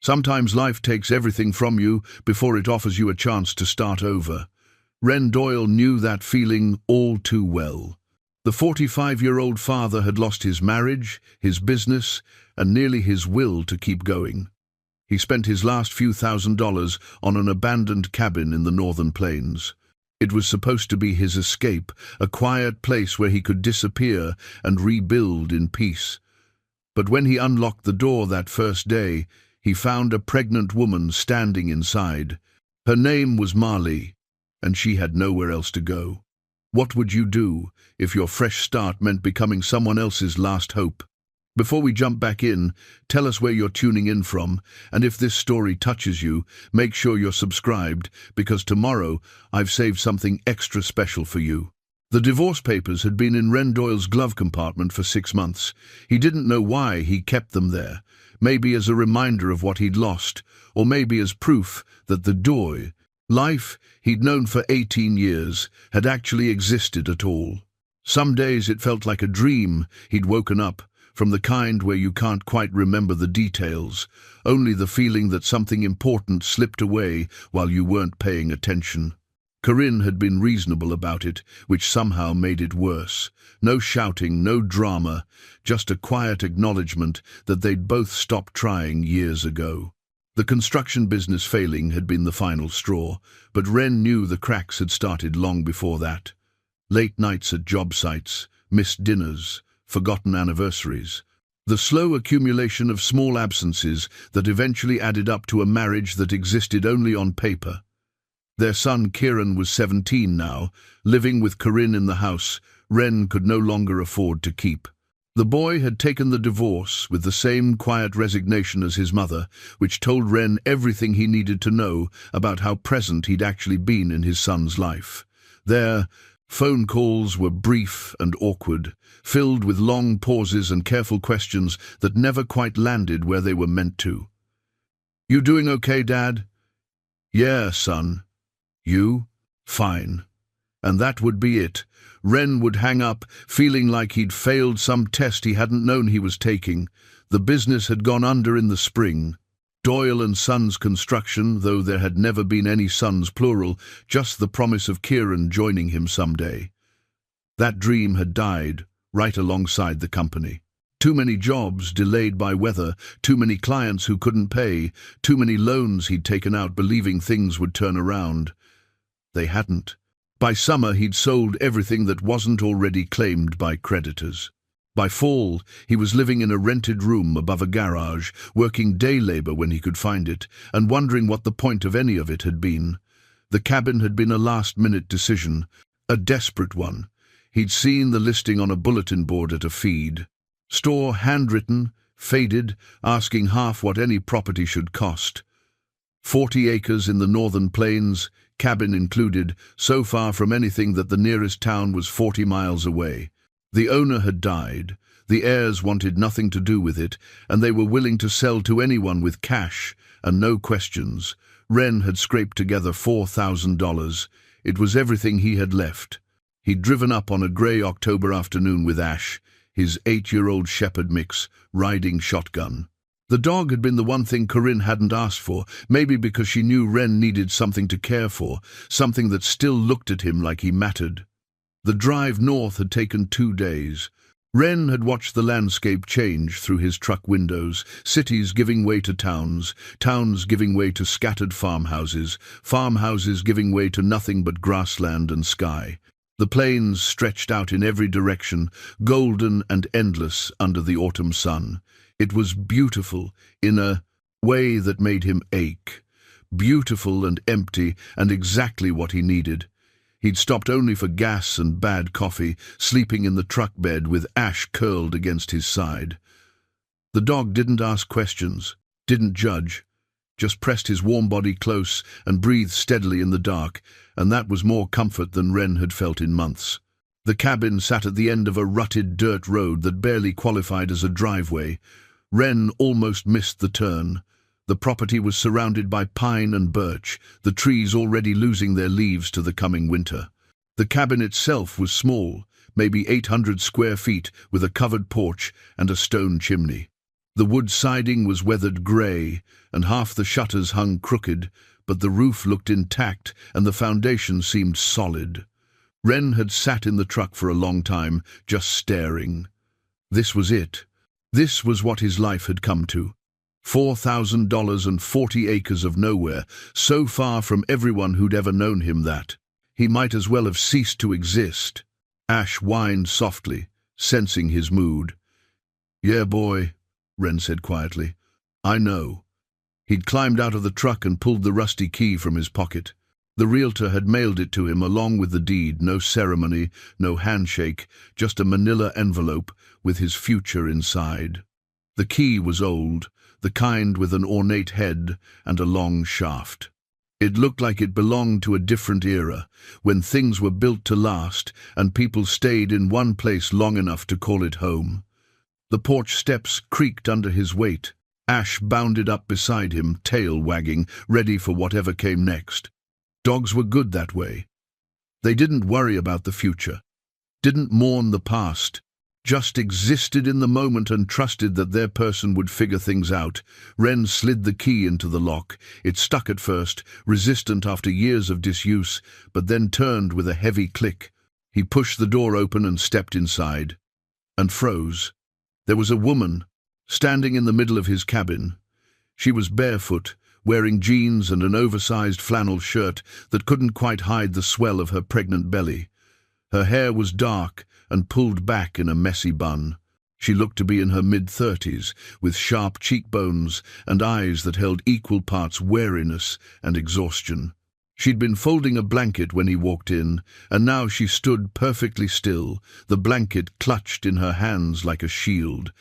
Sometimes life takes everything from you before it offers you a chance to start over. Ren Doyle knew that feeling all too well. The 45-year-old father had lost his marriage, his business, and nearly his will to keep going. He spent his last few $1,000s on an abandoned cabin in the northern plains. It was supposed to be his escape, a quiet place where he could disappear and rebuild in peace. But when he unlocked the door that first day, he found a pregnant woman standing inside. Her name was Marley, and she had nowhere else to go. What would you do if your fresh start meant becoming someone else's last hope? Before we jump back in, tell us where you're tuning in from, and if this story touches you, make sure you're subscribed, because tomorrow I've saved something extra special for you. The divorce papers had been in Ren Doyle's glove compartment for 6 months. He didn't know why he kept them there, maybe as a reminder of what he'd lost, or maybe as proof that the Doyle life he'd known for 18 years had actually existed at all. Some days it felt like a dream he'd woken up, from the kind where you can't quite remember the details, only the feeling that something important slipped away while you weren't paying attention. Corinne had been reasonable about it, which somehow made it worse. No shouting, no drama, just a quiet acknowledgement that they'd both stopped trying years ago. The construction business failing had been the final straw, but Ren knew the cracks had started long before that. Late nights at job sites, missed dinners, forgotten anniversaries. The slow accumulation of small absences that eventually added up to a marriage that existed only on paper. Their son Kieran was 17 now, living with Corinne in the house Ren could no longer afford to keep. The boy had taken the divorce with the same quiet resignation as his mother, which told Ren everything he needed to know about how present he'd actually been in his son's life. Their phone calls were brief and awkward, filled with long pauses and careful questions that never quite landed where they were meant to. "You doing okay, Dad?" "Yeah, son." "You?" "Fine." And that would be it. Ren would hang up, feeling like he'd failed some test he hadn't known he was taking. The business had gone under in the spring. Doyle and Sons Construction, though there had never been any sons plural, just the promise of Kieran joining him someday. That dream had died, right alongside the company. Too many jobs delayed by weather, too many clients who couldn't pay, too many loans he'd taken out believing things would turn around. They hadn't. By summer, he'd sold everything that wasn't already claimed by creditors. By fall, he was living in a rented room above a garage, working day labor when he could find it, and wondering what the point of any of it had been. The cabin had been a last-minute decision, a desperate one. He'd seen the listing on a bulletin board at a feed store, handwritten, faded, asking half what any property should cost. 40 acres in the northern plains, cabin included, so far from anything that the nearest town was 40 miles away. The owner had died, the heirs wanted nothing to do with it, and they were willing to sell to anyone with cash and no questions. Ren had scraped together $4,000. It was everything he had left. He'd driven up on a grey October afternoon with Ash, his 8-year-old shepherd mix, riding shotgun. The dog had been the one thing Corinne hadn't asked for, maybe because she knew Ren needed something to care for, something that still looked at him like he mattered. The drive north had taken 2 days. Ren had watched the landscape change through his truck windows, cities giving way to towns, towns giving way to scattered farmhouses, farmhouses giving way to nothing but grassland and sky. The plains stretched out in every direction, golden and endless under the autumn sun. It was beautiful in a way that made him ache. Beautiful and empty, and exactly what he needed. He'd stopped only for gas and bad coffee, sleeping in the truck bed with Ash curled against his side. The dog didn't ask questions, didn't judge, just pressed his warm body close and breathed steadily in the dark, and that was more comfort than Ren had felt in months. The cabin sat at the end of a rutted dirt road that barely qualified as a driveway. Ren almost missed the turn. The property was surrounded by pine and birch, the trees already losing their leaves to the coming winter. The cabin itself was small, maybe 800 square feet, with a covered porch and a stone chimney. The wood siding was weathered grey, and half the shutters hung crooked, but the roof looked intact and the foundation seemed solid. Wren had sat in the truck for a long time, just staring. This was it. This was what his life had come to. $4,000 and 40 acres of nowhere, so far from everyone who'd ever known him that he might as well have ceased to exist. Ash whined softly, sensing his mood. "Yeah, boy," Wren said quietly. "I know." He'd climbed out of the truck and pulled the rusty key from his pocket. The realtor had mailed it to him along with the deed, no ceremony, no handshake, just a manila envelope with his future inside. The key was old, the kind with an ornate head and a long shaft. It looked like it belonged to a different era, when things were built to last and people stayed in one place long enough to call it home. The porch steps creaked under his weight. Ash bounded up beside him, tail wagging, ready for whatever came next. Dogs were good that way. They didn't worry about the future, didn't mourn the past, just existed in the moment and trusted that their person would figure things out. Wren slid the key into the lock. It stuck at first, resistant after years of disuse, but then turned with a heavy click. He pushed the door open and stepped inside, and froze. There was a woman, standing in the middle of his cabin. She was barefoot, wearing jeans and an oversized flannel shirt that couldn't quite hide the swell of her pregnant belly. Her hair was dark and pulled back in a messy bun. She looked to be in her mid-30s, with sharp cheekbones and eyes that held equal parts weariness and exhaustion. She'd been folding a blanket when he walked in, and now she stood perfectly still, the blanket clutched in her hands like a shield.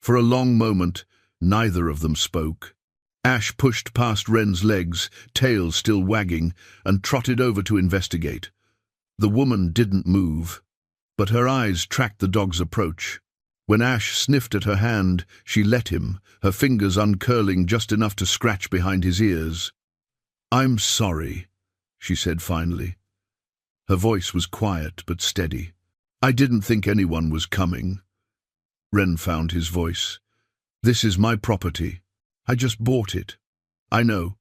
For a long moment, neither of them spoke. Ash pushed past Wren's legs, tail still wagging, and trotted over to investigate. The woman didn't move, but her eyes tracked the dog's approach. When Ash sniffed at her hand, she let him, her fingers uncurling just enough to scratch behind his ears. "I'm sorry," she said finally. Her voice was quiet but steady. "I didn't think anyone was coming." Wren found his voice. "This is my property. I just bought it." "I know."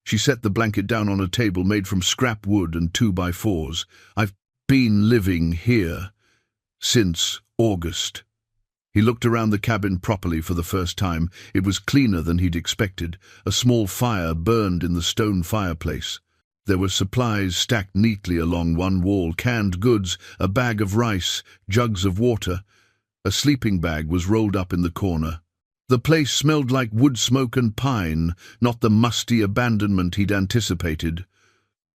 She set the blanket down on a table made from scrap wood and 2x4s. "I've been living here since August." He looked around the cabin properly for the first time. It was cleaner than he'd expected. A small fire burned in the stone fireplace. There were supplies stacked neatly along one wall, canned goods, a bag of rice, jugs of water. A sleeping bag was rolled up in the corner. The place smelled like wood smoke and pine, not the musty abandonment he'd anticipated.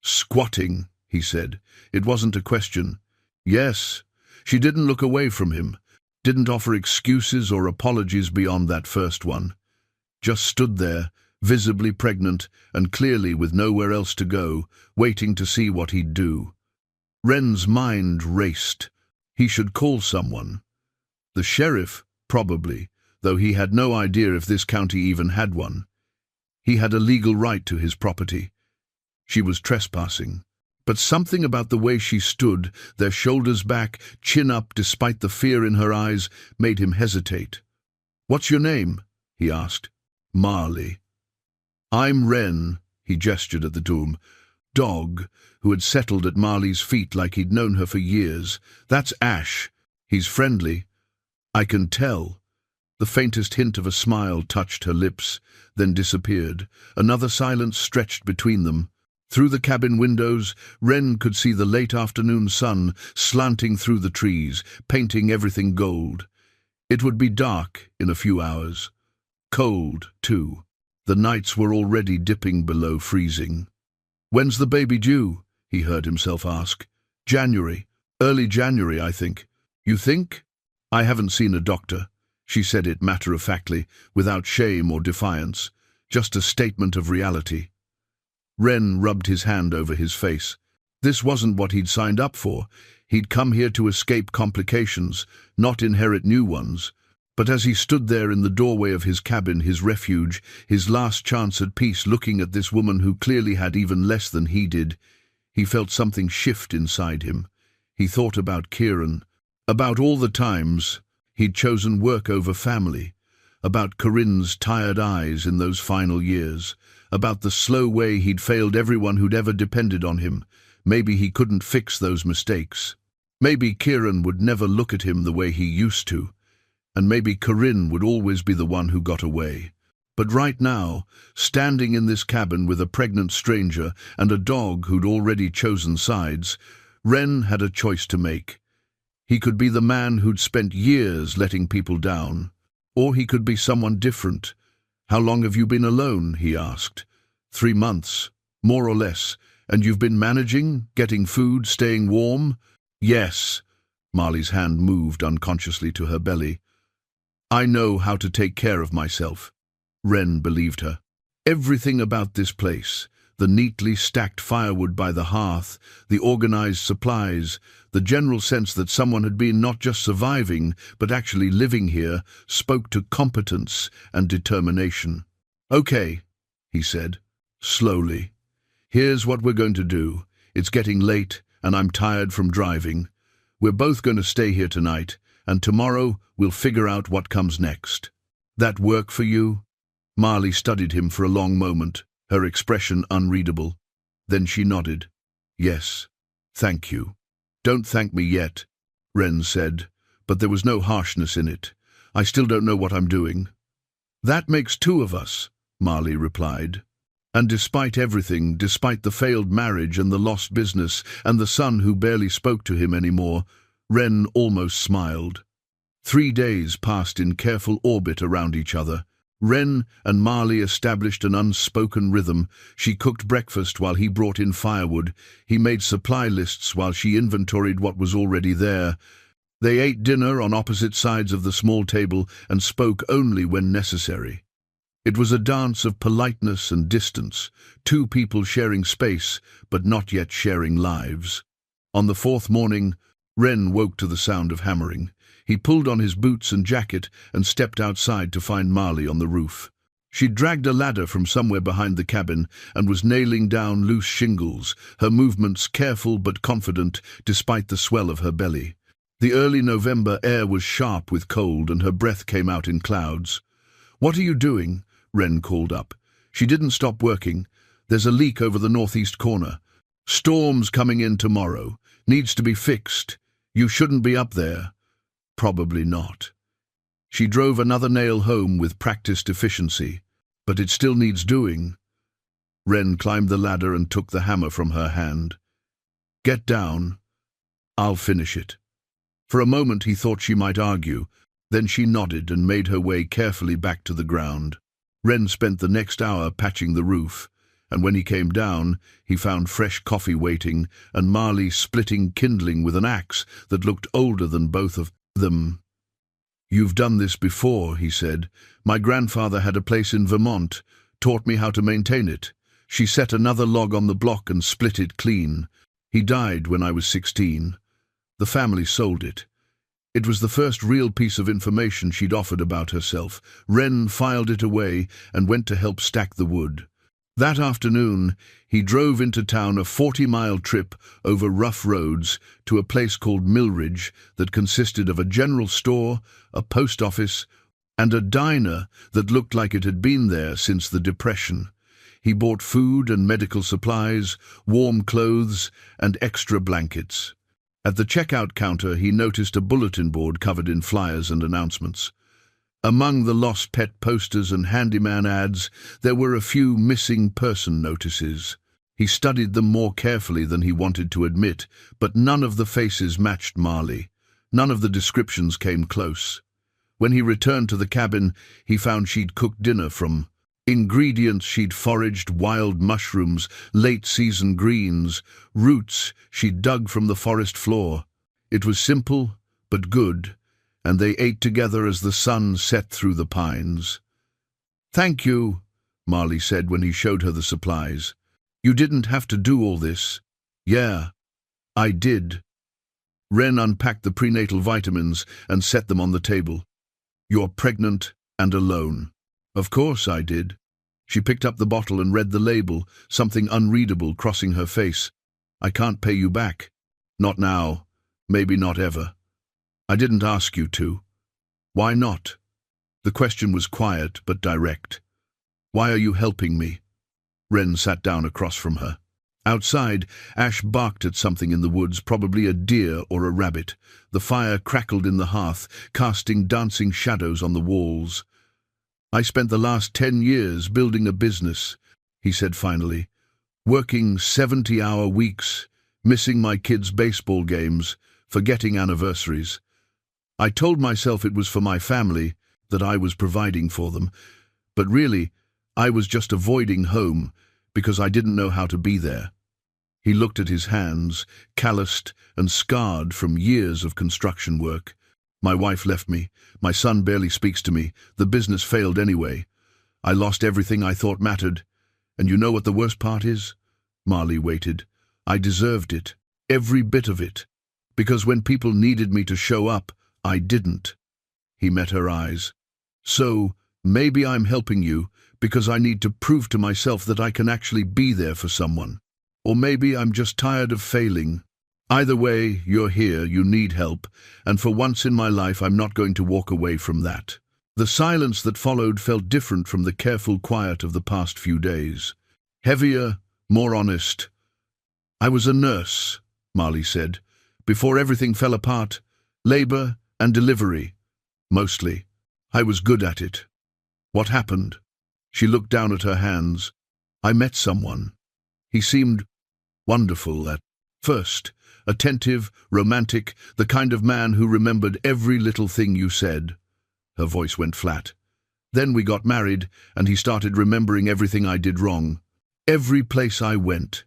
"Squatting," he said. It wasn't a question. "Yes." She didn't look away from him, didn't offer excuses or apologies beyond that first one. Just stood there, visibly pregnant and clearly with nowhere else to go, waiting to see what he'd do. Wren's mind raced. He should call someone. The sheriff, probably, though he had no idea if this county even had one. He had a legal right to his property. She was trespassing. But something about the way she stood, their shoulders back, chin up despite the fear in her eyes, made him hesitate. "What's your name?" he asked. "Marley." "I'm Wren," he gestured at the tomb. Dog, who had settled at Marley's feet like he'd known her for years. "That's Ash. He's friendly." "I can tell." The faintest hint of a smile touched her lips, then disappeared. Another silence stretched between them. Through the cabin windows, Wren could see the late afternoon sun slanting through the trees, painting everything gold. It would be dark in a few hours. Cold, too. The nights were already dipping below freezing. "When's the baby due?" he heard himself ask. "January. Early January, I think." "You think?" "I haven't seen a doctor." She said it matter-of-factly, without shame or defiance, just a statement of reality. Wren rubbed his hand over his face. This wasn't what he'd signed up for. He'd come here to escape complications, not inherit new ones. But as he stood there in the doorway of his cabin, his refuge, his last chance at peace, looking at this woman who clearly had even less than he did, he felt something shift inside him. He thought about Kieran, about all the times he'd chosen work over family, about Corinne's tired eyes in those final years, about the slow way he'd failed everyone who'd ever depended on him. Maybe he couldn't fix those mistakes. Maybe Kieran would never look at him the way he used to, and maybe Corinne would always be the one who got away. But right now, standing in this cabin with a pregnant stranger and a dog who'd already chosen sides, Ren had a choice to make. He could be the man who'd spent years letting people down, or he could be someone different. "How long have you been alone?" he asked. 3 months, more or less, and you've been managing, getting food, staying warm?" "Yes." Marley's hand moved unconsciously to her belly. "I know how to take care of myself." Ren believed her. Everything about this place, the neatly stacked firewood by the hearth, the organized supplies, the general sense that someone had been not just surviving, but actually living here, spoke to competence and determination. "Okay," he said, slowly. "Here's what we're going to do. It's getting late, and I'm tired from driving. We're both going to stay here tonight, and tomorrow we'll figure out what comes next. That work for you?" Marley studied him for a long moment, her expression unreadable. Then she nodded. "Yes, thank you." "Don't thank me yet," Ren said, but there was no harshness in it. "I still don't know what I'm doing." "That makes 2 of us," Marley replied. And despite everything, despite the failed marriage and the lost business and the son who barely spoke to him anymore, Ren almost smiled. 3 days passed in careful orbit around each other. Ren and Marley established an unspoken rhythm. She cooked breakfast while he brought in firewood. He made supply lists while she inventoried what was already there. They ate dinner on opposite sides of the small table and spoke only when necessary. It was a dance of politeness and distance, 2 people sharing space, but not yet sharing lives. On the 4th morning, Ren woke to the sound of hammering. He pulled on his boots and jacket and stepped outside to find Marley on the roof. She dragged a ladder from somewhere behind the cabin and was nailing down loose shingles, her movements careful but confident despite the swell of her belly. The early November air was sharp with cold and her breath came out in clouds. "What are you doing?" Ren called up. She didn't stop working. "There's a leak over the northeast corner. Storm's coming in tomorrow. Needs to be fixed. You shouldn't be up there." "Probably not." She drove another nail home with practiced efficiency. "But it still needs doing." Ren climbed the ladder and took the hammer from her hand. "Get down. I'll finish it." For a moment he thought she might argue. Then she nodded and made her way carefully back to the ground. Ren spent the next hour patching the roof, and when he came down, he found fresh coffee waiting and Marley splitting kindling with an axe that looked older than both of them. "You've done this before," he said. "My grandfather had a place in Vermont, taught me how to maintain it." She set another log on the block and split it clean. "He died when I was 16. The family sold it." It was the first real piece of information she'd offered about herself. Ren filed it away and went to help stack the wood. That afternoon, he drove into town a 40-mile trip over rough roads to a place called Millridge that consisted of a general store, a post office, and a diner that looked like it had been there since the Depression. He bought food and medical supplies, warm clothes, and extra blankets. At the checkout counter, he noticed a bulletin board covered in flyers and announcements. Among the lost pet posters and handyman ads, there were a few missing person notices. He studied them more carefully than he wanted to admit, but none of the faces matched Marley. None of the descriptions came close. When he returned to the cabin, he found she'd cooked dinner from ingredients she'd foraged: wild mushrooms, late-season greens, roots she'd dug from the forest floor. It was simple, but good, and they ate together as the sun set through the pines. "Thank you," Marley said when he showed her the supplies. "You didn't have to do all this." "Yeah, I did." Ren unpacked the prenatal vitamins and set them on the table. "You're pregnant and alone." "Of course I did." She picked up the bottle and read the label, something unreadable crossing her face. "I can't pay you back." "Not now. Maybe not ever." "I didn't ask you to." "Why not?" The question was quiet but direct. "Why are you helping me?" Wren sat down across from her. Outside, Ash barked at something in the woods, probably a deer or a rabbit. The fire crackled in the hearth, casting dancing shadows on the walls. "I spent the last 10 years building a business," he said finally. "Working 70-hour weeks, missing my kids' baseball games, forgetting anniversaries. I told myself it was for my family, that I was providing for them. But really, I was just avoiding home because I didn't know how to be there." He looked at his hands, calloused and scarred from years of construction work. "My wife left me. My son barely speaks to me. The business failed anyway. I lost everything I thought mattered. And you know what the worst part is?" Marley waited. "I deserved it. Every bit of it. Because when people needed me to show up, I didn't." He met her eyes. "So, maybe I'm helping you because I need to prove to myself that I can actually be there for someone. Or maybe I'm just tired of failing. Either way, you're here, you need help, and for once in my life I'm not going to walk away from that." The silence that followed felt different from the careful quiet of the past few days. Heavier, more honest. "I was a nurse," Marley said, "before everything fell apart. Labor and delivery. Mostly. I was good at it." "What happened?" She looked down at her hands. "I met someone. He seemed wonderful at first, attentive, romantic, the kind of man who remembered every little thing you said." Her voice went flat. "Then we got married, and he started remembering everything I did wrong. Every place I went,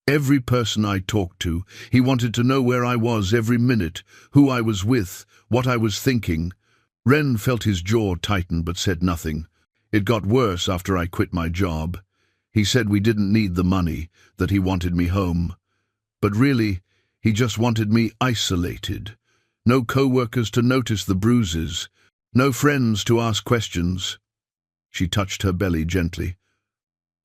every person I talked to. He wanted to know where I was every minute, who I was with, what I was thinking." Wren felt his jaw tighten but said nothing. "It got worse after I quit my job. He said we didn't need the money, that he wanted me home. But really, he just wanted me isolated. No co-workers to notice the bruises. No friends to ask questions." She touched her belly gently.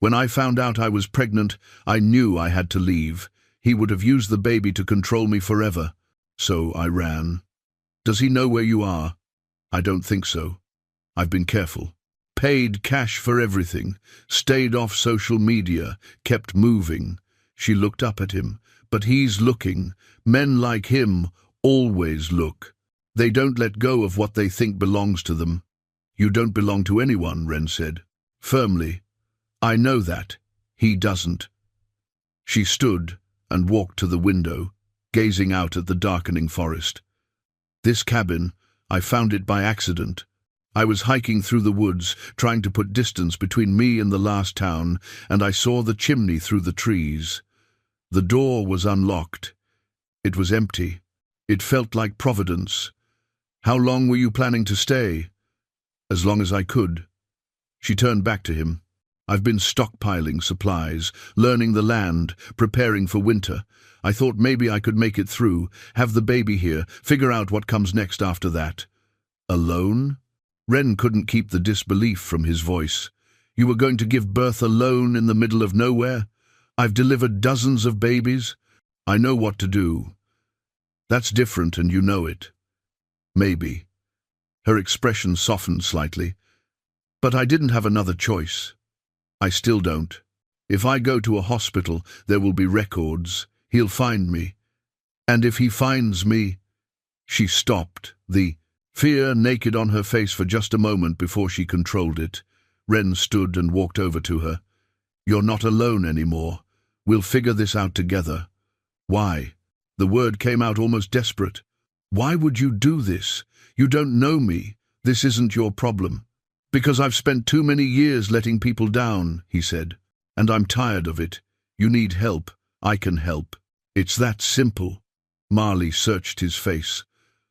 "When I found out I was pregnant, I knew I had to leave. He would have used the baby to control me forever. So I ran." "Does he know where you are?" "I don't think so. I've been careful. Paid cash for everything, stayed off social media, kept moving." She looked up at him. "But he's looking. Men like him always look. They don't let go of what they think belongs to them." "You don't belong to anyone," Wren said, firmly. "I know that. He doesn't." She stood and walked to the window, gazing out at the darkening forest. "This cabin, I found it by accident. I was hiking through the woods, trying to put distance between me and the last town, and I saw the chimney through the trees. The door was unlocked. It was empty. It felt like providence." "How long were you planning to stay?" "As long as I could." She turned back to him. "I've been stockpiling supplies, learning the land, preparing for winter. I thought maybe I could make it through, have the baby here, figure out what comes next after that." "Alone?" Wren couldn't keep the disbelief from his voice. "You were going to give birth alone in the middle of nowhere? I've delivered dozens of babies. I know what to do." "That's different, and you know it." "Maybe." Her expression softened slightly. "But I didn't have another choice. I still don't. If I go to a hospital, there will be records. He'll find me. And if he finds me—" She stopped, the fear naked on her face for just a moment before she controlled it. Wren stood and walked over to her. "You're not alone anymore. We'll figure this out together." "Why?" The word came out almost desperate. "Why would you do this? You don't know me. This isn't your problem." "Because I've spent too many years letting people down," he said. "And I'm tired of it. You need help. I can help. It's that simple." Marley searched his face,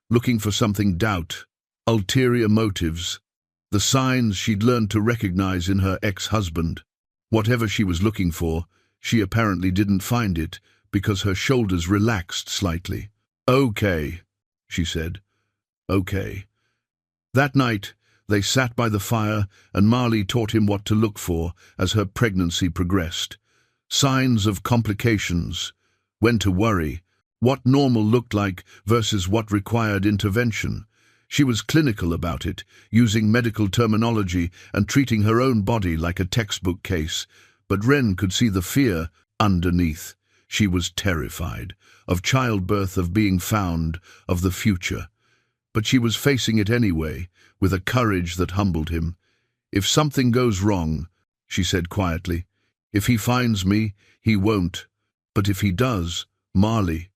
looking for something doubt, ulterior motives, the signs she'd learned to recognize in her ex-husband. Whatever she was looking for, she apparently didn't find it, because her shoulders relaxed slightly. "Okay," she said. "Okay." That night, they sat by the fire, and Marley taught him what to look for as her pregnancy progressed. Signs of complications, when to worry, what normal looked like versus what required intervention. She was clinical about it, using medical terminology and treating her own body like a textbook case. But Ren could see the fear underneath. She was terrified of childbirth, of being found, of the future. But she was facing it anyway, with a courage that humbled him. "If something goes wrong," she said quietly, "if he finds me, he won't. But if he does, Marley."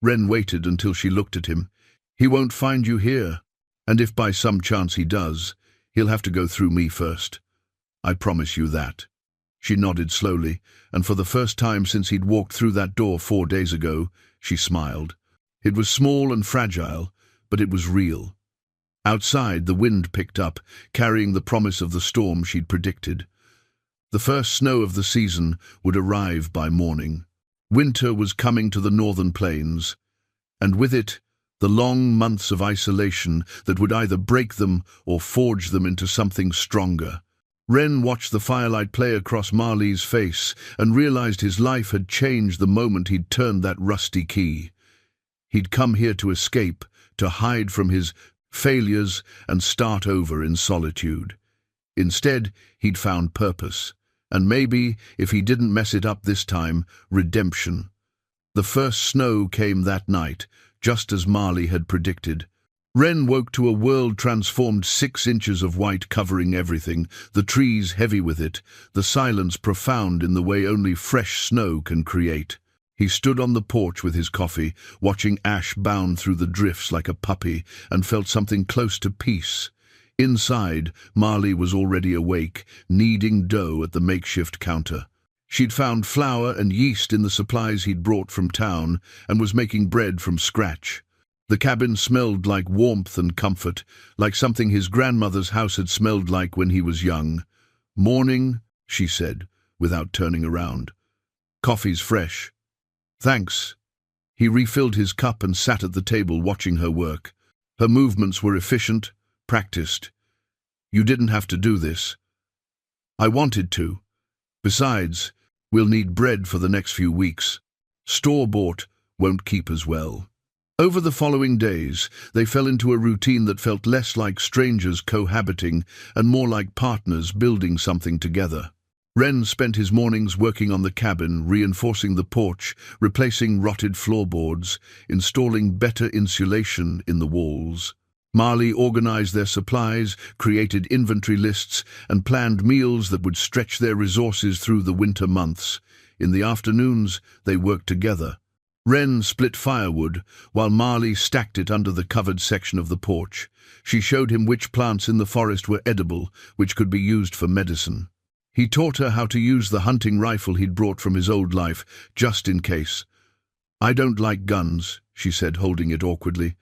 Ren waited until she looked at him. "He won't find you here. And if by some chance he does, he'll have to go through me first. I promise you that." She nodded slowly, and for the first time since he'd walked through that door 4 days ago, she smiled. It was small and fragile, but it was real. Outside, the wind picked up, carrying the promise of the storm she'd predicted. The first snow of the season would arrive by morning. Winter was coming to the northern plains, and with it, the long months of isolation that would either break them or forge them into something stronger. Ren watched the firelight play across Marley's face and realized his life had changed the moment he'd turned that rusty key. He'd come here to escape, to hide from his failures and start over in solitude. Instead, he'd found purpose, and maybe, if he didn't mess it up this time, redemption. The first snow came that night, just as Marley had predicted. Ren woke to a world transformed, 6 inches of white covering everything, the trees heavy with it, the silence profound in the way only fresh snow can create. He stood on the porch with his coffee, watching ash bound through the drifts like a puppy, and felt something close to peace. Inside, Marley was already awake, kneading dough at the makeshift counter. She'd found flour and yeast in the supplies he'd brought from town, and was making bread from scratch. The cabin smelled like warmth and comfort, like something his grandmother's house had smelled like when he was young. "Morning," she said, without turning around. "Coffee's fresh." "Thanks." He refilled his cup and sat at the table watching her work. Her movements were efficient, practiced. "You didn't have to do this." "I wanted to. Besides, we'll need bread for the next few weeks. Store-bought won't keep as well." Over the following days, they fell into a routine that felt less like strangers cohabiting and more like partners building something together. Ren spent his mornings working on the cabin, reinforcing the porch, replacing rotted floorboards, installing better insulation in the walls. Marley organized their supplies, created inventory lists, and planned meals that would stretch their resources through the winter months. In the afternoons, they worked together. Ren split firewood, while Marley stacked it under the covered section of the porch. She showed him which plants in the forest were edible, which could be used for medicine. He taught her how to use the hunting rifle he'd brought from his old life, just in case. "I don't like guns," she said, holding it awkwardly.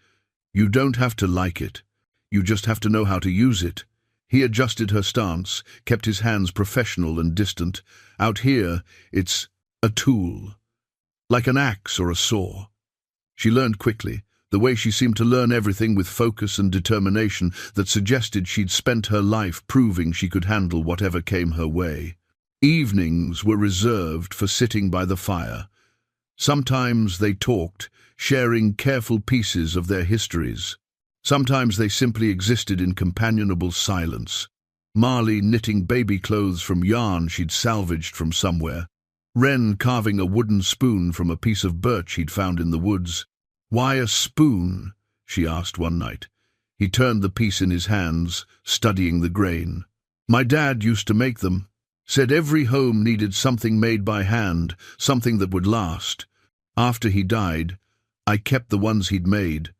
"You don't have to like it. You just have to know how to use it." He adjusted her stance, kept his hands professional and distant. "Out here, it's a tool. Like an axe or a saw." She learned quickly, the way she seemed to learn everything with focus and determination that suggested she'd spent her life proving she could handle whatever came her way. Evenings were reserved for sitting by the fire. Sometimes they talked, sharing careful pieces of their histories. Sometimes they simply existed in companionable silence. Marley knitting baby clothes from yarn she'd salvaged from somewhere. Ren carving a wooden spoon from a piece of birch he'd found in the woods. "Why a spoon?" she asked one night. He turned the piece in his hands, studying the grain. "My dad used to make them. Said every home needed something made by hand, something that would last. After he died, I kept the ones he'd made.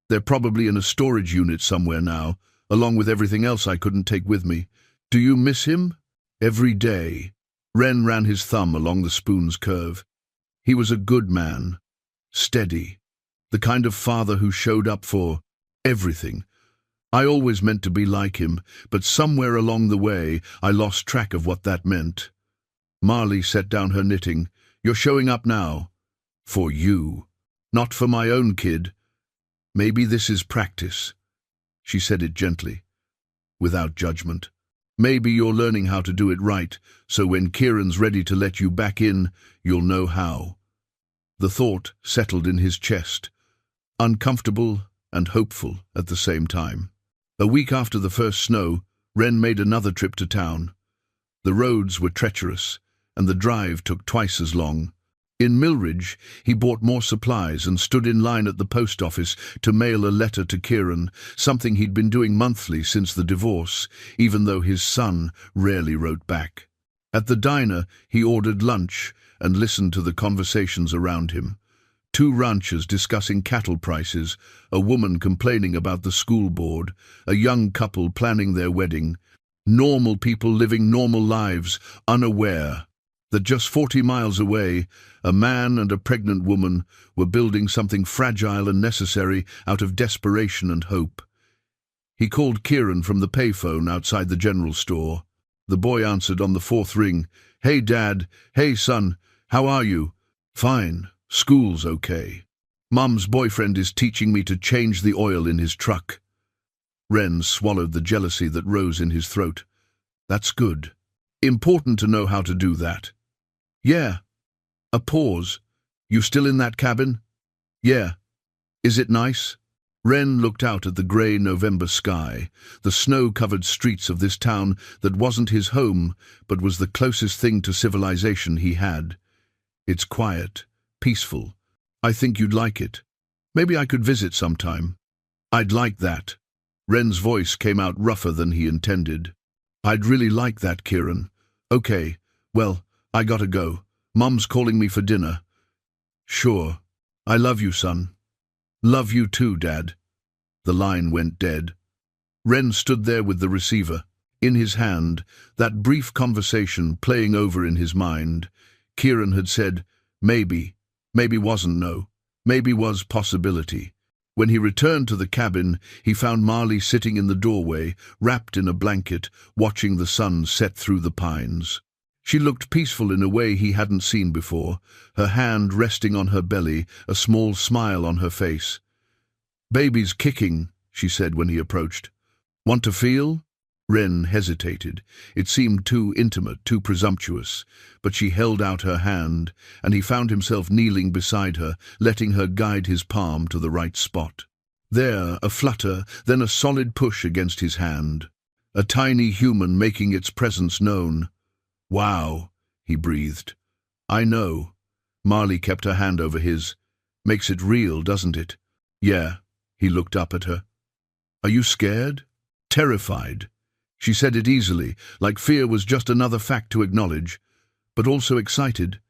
They're probably in a storage unit somewhere now, along with everything else I couldn't take with me. Do you miss him?" "Every day." Ren ran his thumb along the spoon's curve. "He was a good man. Steady. The kind of father who showed up for everything. I always meant to be like him, but somewhere along the way I lost track of what that meant." Marley set down her knitting. "You're showing up now. For you. Not for my own kid. Maybe this is practice." She said it gently, without judgment. "Maybe you're learning how to do it right, so when Kieran's ready to let you back in, you'll know how." The thought settled in his chest. Uncomfortable, and hopeful at the same time. A week after the first snow, Ren made another trip to town. The roads were treacherous, and the drive took twice as long. In Millridge, he bought more supplies and stood in line at the post office to mail a letter to Kieran, something he'd been doing monthly since the divorce, even though his son rarely wrote back. At the diner, he ordered lunch and listened to the conversations around him. Two ranchers discussing cattle prices, a woman complaining about the school board, a young couple planning their wedding. Normal people living normal lives, unaware that just 40 miles away, a man and a pregnant woman were building something fragile and necessary out of desperation and hope. He called Kieran from the payphone outside the general store. The boy answered on the fourth ring. "Hey, Dad. Hey, son. How are you?" "Fine. School's okay. Mum's boyfriend is teaching me to change the oil in his truck." Ren swallowed the jealousy that rose in his throat. "That's good. Important to know how to do that." "Yeah." A pause. "You still in that cabin?" "Yeah." "Is it nice?" Ren looked out at the grey November sky, the snow-covered streets of this town that wasn't his home, but was the closest thing to civilization he had. "It's quiet, peaceful. I think you'd like it. Maybe I could visit sometime." "I'd like that." Ren's voice came out rougher than he intended. "I'd really like that, Kieran." "Okay, well, I gotta go. Mum's calling me for dinner." "Sure. I love you, son." "Love you too, Dad." The line went dead. Ren stood there with the receiver in his hand, that brief conversation playing over in his mind. Kieran had said, maybe wasn't no, maybe was possibility. When he returned to the cabin, he found Marley sitting in the doorway, wrapped in a blanket, watching the sun set through the pines. She looked peaceful in a way he hadn't seen before, her hand resting on her belly, a small smile on her face. "Baby's kicking," she said when he approached. "Want to feel?" Ren hesitated. It seemed too intimate, too presumptuous, but she held out her hand, and he found himself kneeling beside her, letting her guide his palm to the right spot. There, a flutter, then a solid push against his hand. A tiny human making its presence known. "Wow," he breathed. "I know." Marley kept her hand over his. "Makes it real, doesn't it?" "Yeah." He looked up at her. "Are you scared?" "Terrified." She said it easily, like fear was just another fact to acknowledge, but also excited.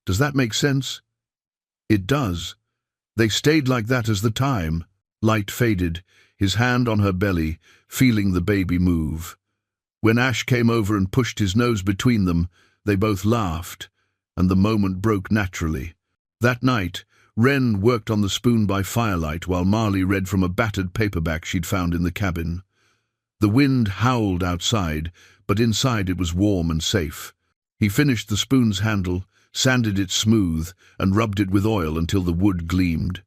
"Does that make sense?" "It does." They stayed like that as the time. Light faded, his hand on her belly, feeling the baby move. When Ash came over and pushed his nose between them, they both laughed, and the moment broke naturally. That night, Ren worked on the spoon by firelight while Marley read from a battered paperback she'd found in the cabin. The wind howled outside, but inside it was warm and safe. He finished the spoon's handle, sanded it smooth, and rubbed it with oil until the wood gleamed.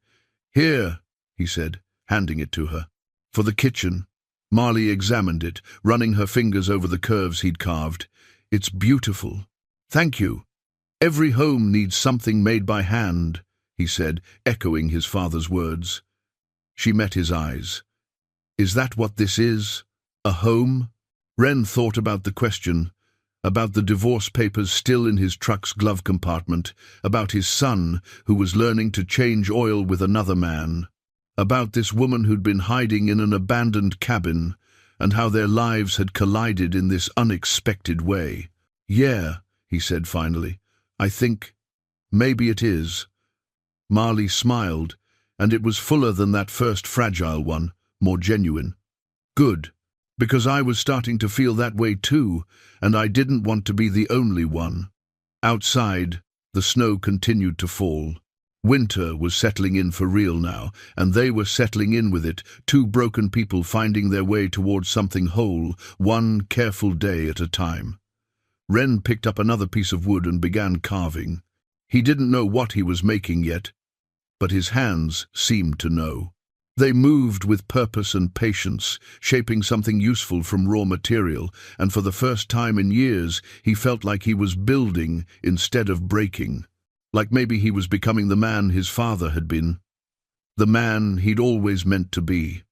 "Here," he said, handing it to her. "For the kitchen." Marley examined it, running her fingers over the curves he'd carved. "It's beautiful." "Thank you. Every home needs something made by hand," he said, echoing his father's words. She met his eyes. "Is that what this is? A home?" Ren thought about the question, about the divorce papers still in his truck's glove compartment, about his son who was learning to change oil with another man, about this woman who'd been hiding in an abandoned cabin, and how their lives had collided in this unexpected way. "Yeah," he said finally. "I think maybe it is." Marley smiled, and it was fuller than that first fragile one, more genuine. "Good. Because I was starting to feel that way too, and I didn't want to be the only one." Outside, the snow continued to fall. Winter was settling in for real now, and they were settling in with it, two broken people finding their way towards something whole, one careful day at a time. Ren picked up another piece of wood and began carving. He didn't know what he was making yet, but his hands seemed to know. They moved with purpose and patience, shaping something useful from raw material, and for the first time in years he felt like he was building instead of breaking, like maybe he was becoming the man his father had been. The man he'd always meant to be.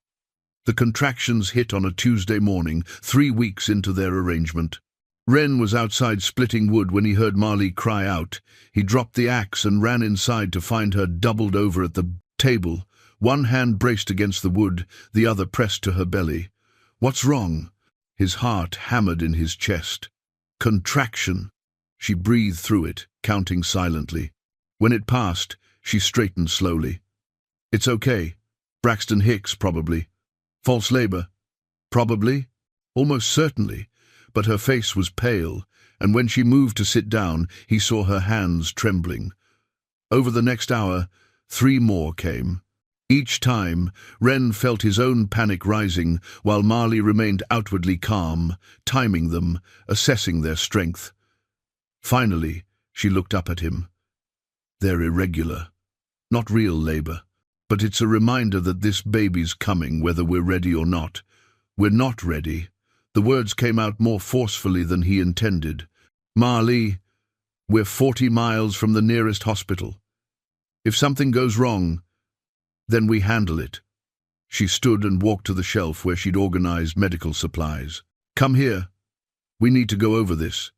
The contractions hit on a Tuesday morning, 3 weeks into their arrangement. Ren was outside splitting wood when he heard Marley cry out. He dropped the axe and ran inside to find her doubled over at the table, one hand braced against the wood, the other pressed to her belly. "What's wrong?" His heart hammered in his chest. "Contraction." She breathed through it, counting silently. When it passed, she straightened slowly. "It's okay. Braxton Hicks, probably. False labor? Probably. Almost certainly. But her face was pale, and when she moved to sit down, he saw her hands trembling. Over the next hour, 3 more came. Each time, Ren felt his own panic rising, while Marley remained outwardly calm, timing them, assessing their strength. Finally, she looked up at him. "They're irregular. Not real labor. But it's a reminder that this baby's coming, whether we're ready or not." "We're not ready." The words came out more forcefully than he intended. "Marley, we're 40 miles from the nearest hospital. If something goes wrong, then we handle it." She stood and walked to the shelf where she'd organized medical supplies. "Come here. We need to go over this."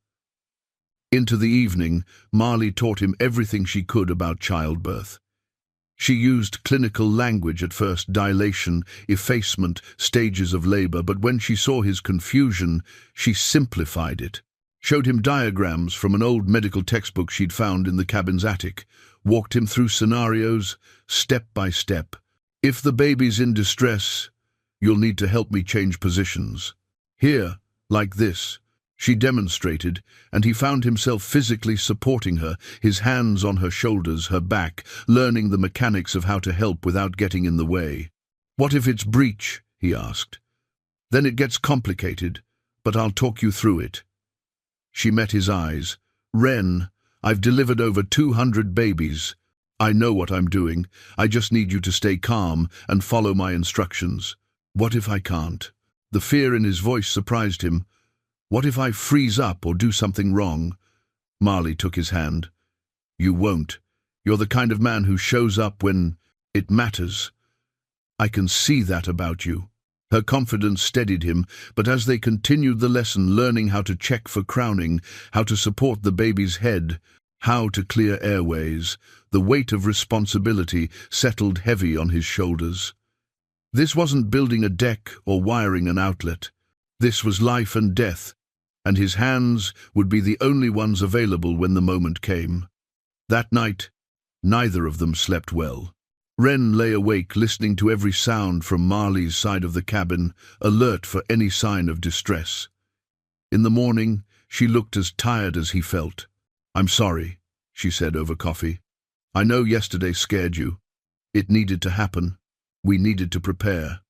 Into the evening, Marley taught him everything she could about childbirth. She used clinical language at first: dilation, effacement, stages of labor, but when she saw his confusion, she simplified it. Showed him diagrams from an old medical textbook she'd found in the cabin's attic, walked him through scenarios, step by step. "If the baby's in distress, you'll need to help me change positions. Here, like this." She demonstrated, and he found himself physically supporting her, his hands on her shoulders, her back, learning the mechanics of how to help without getting in the way. "What if it's breech?" he asked. "Then it gets complicated, but I'll talk you through it." She met his eyes. "Ren, I've delivered over 200 babies. I know what I'm doing. I just need you to stay calm and follow my instructions." "What if I can't?" The fear in his voice surprised him. "What if I freeze up or do something wrong?" Marley took his hand. "You won't. You're the kind of man who shows up when it matters. I can see that about you." Her confidence steadied him, but as they continued the lesson, learning how to check for crowning, how to support the baby's head, how to clear airways, the weight of responsibility settled heavy on his shoulders. This wasn't building a deck or wiring an outlet. This was life and death, and his hands would be the only ones available when the moment came. That night, neither of them slept well. Ren lay awake, listening to every sound from Marley's side of the cabin, alert for any sign of distress. In the morning, she looked as tired as he felt. "I'm sorry," she said over coffee. "I know yesterday scared you. It needed to happen. We needed to prepare."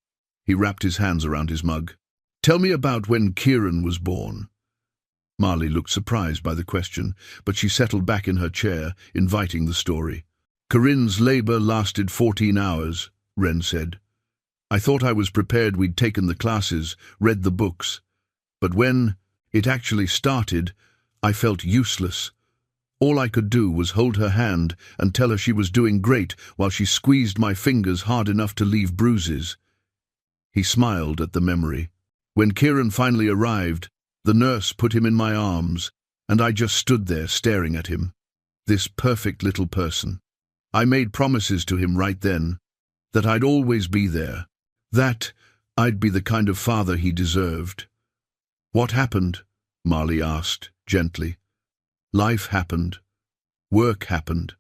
He wrapped his hands around his mug. "Tell me about when Kieran was born." Marley looked surprised by the question, but she settled back in her chair, inviting the story. "Corinne's labor lasted 14 hours, Ren said. "I thought I was prepared. We'd taken the classes, read the books. But when it actually started, I felt useless. All I could do was hold her hand and tell her she was doing great while she squeezed my fingers hard enough to leave bruises." He smiled at the memory. "When Kieran finally arrived, the nurse put him in my arms, and I just stood there staring at him. This perfect little person. I made promises to him right then, that I'd always be there, that I'd be the kind of father he deserved." "What happened?" Marley asked, gently. "Life happened. Work happened.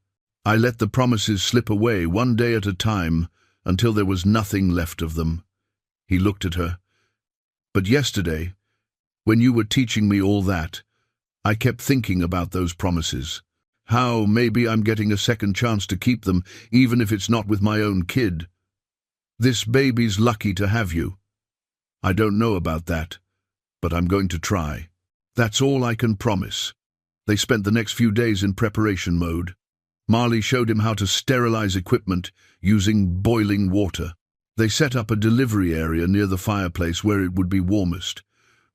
I let the promises slip away, one day at a time, until there was nothing left of them." He looked at her. "But yesterday, when you were teaching me all that, I kept thinking about those promises. How maybe I'm getting a second chance to keep them, even if it's not with my own kid. This baby's lucky to have you. I don't know about that, but I'm going to try. That's all I can promise." They spent the next few days in preparation mode. Marley showed him how to sterilize equipment using boiling water. They set up a delivery area near the fireplace where it would be warmest.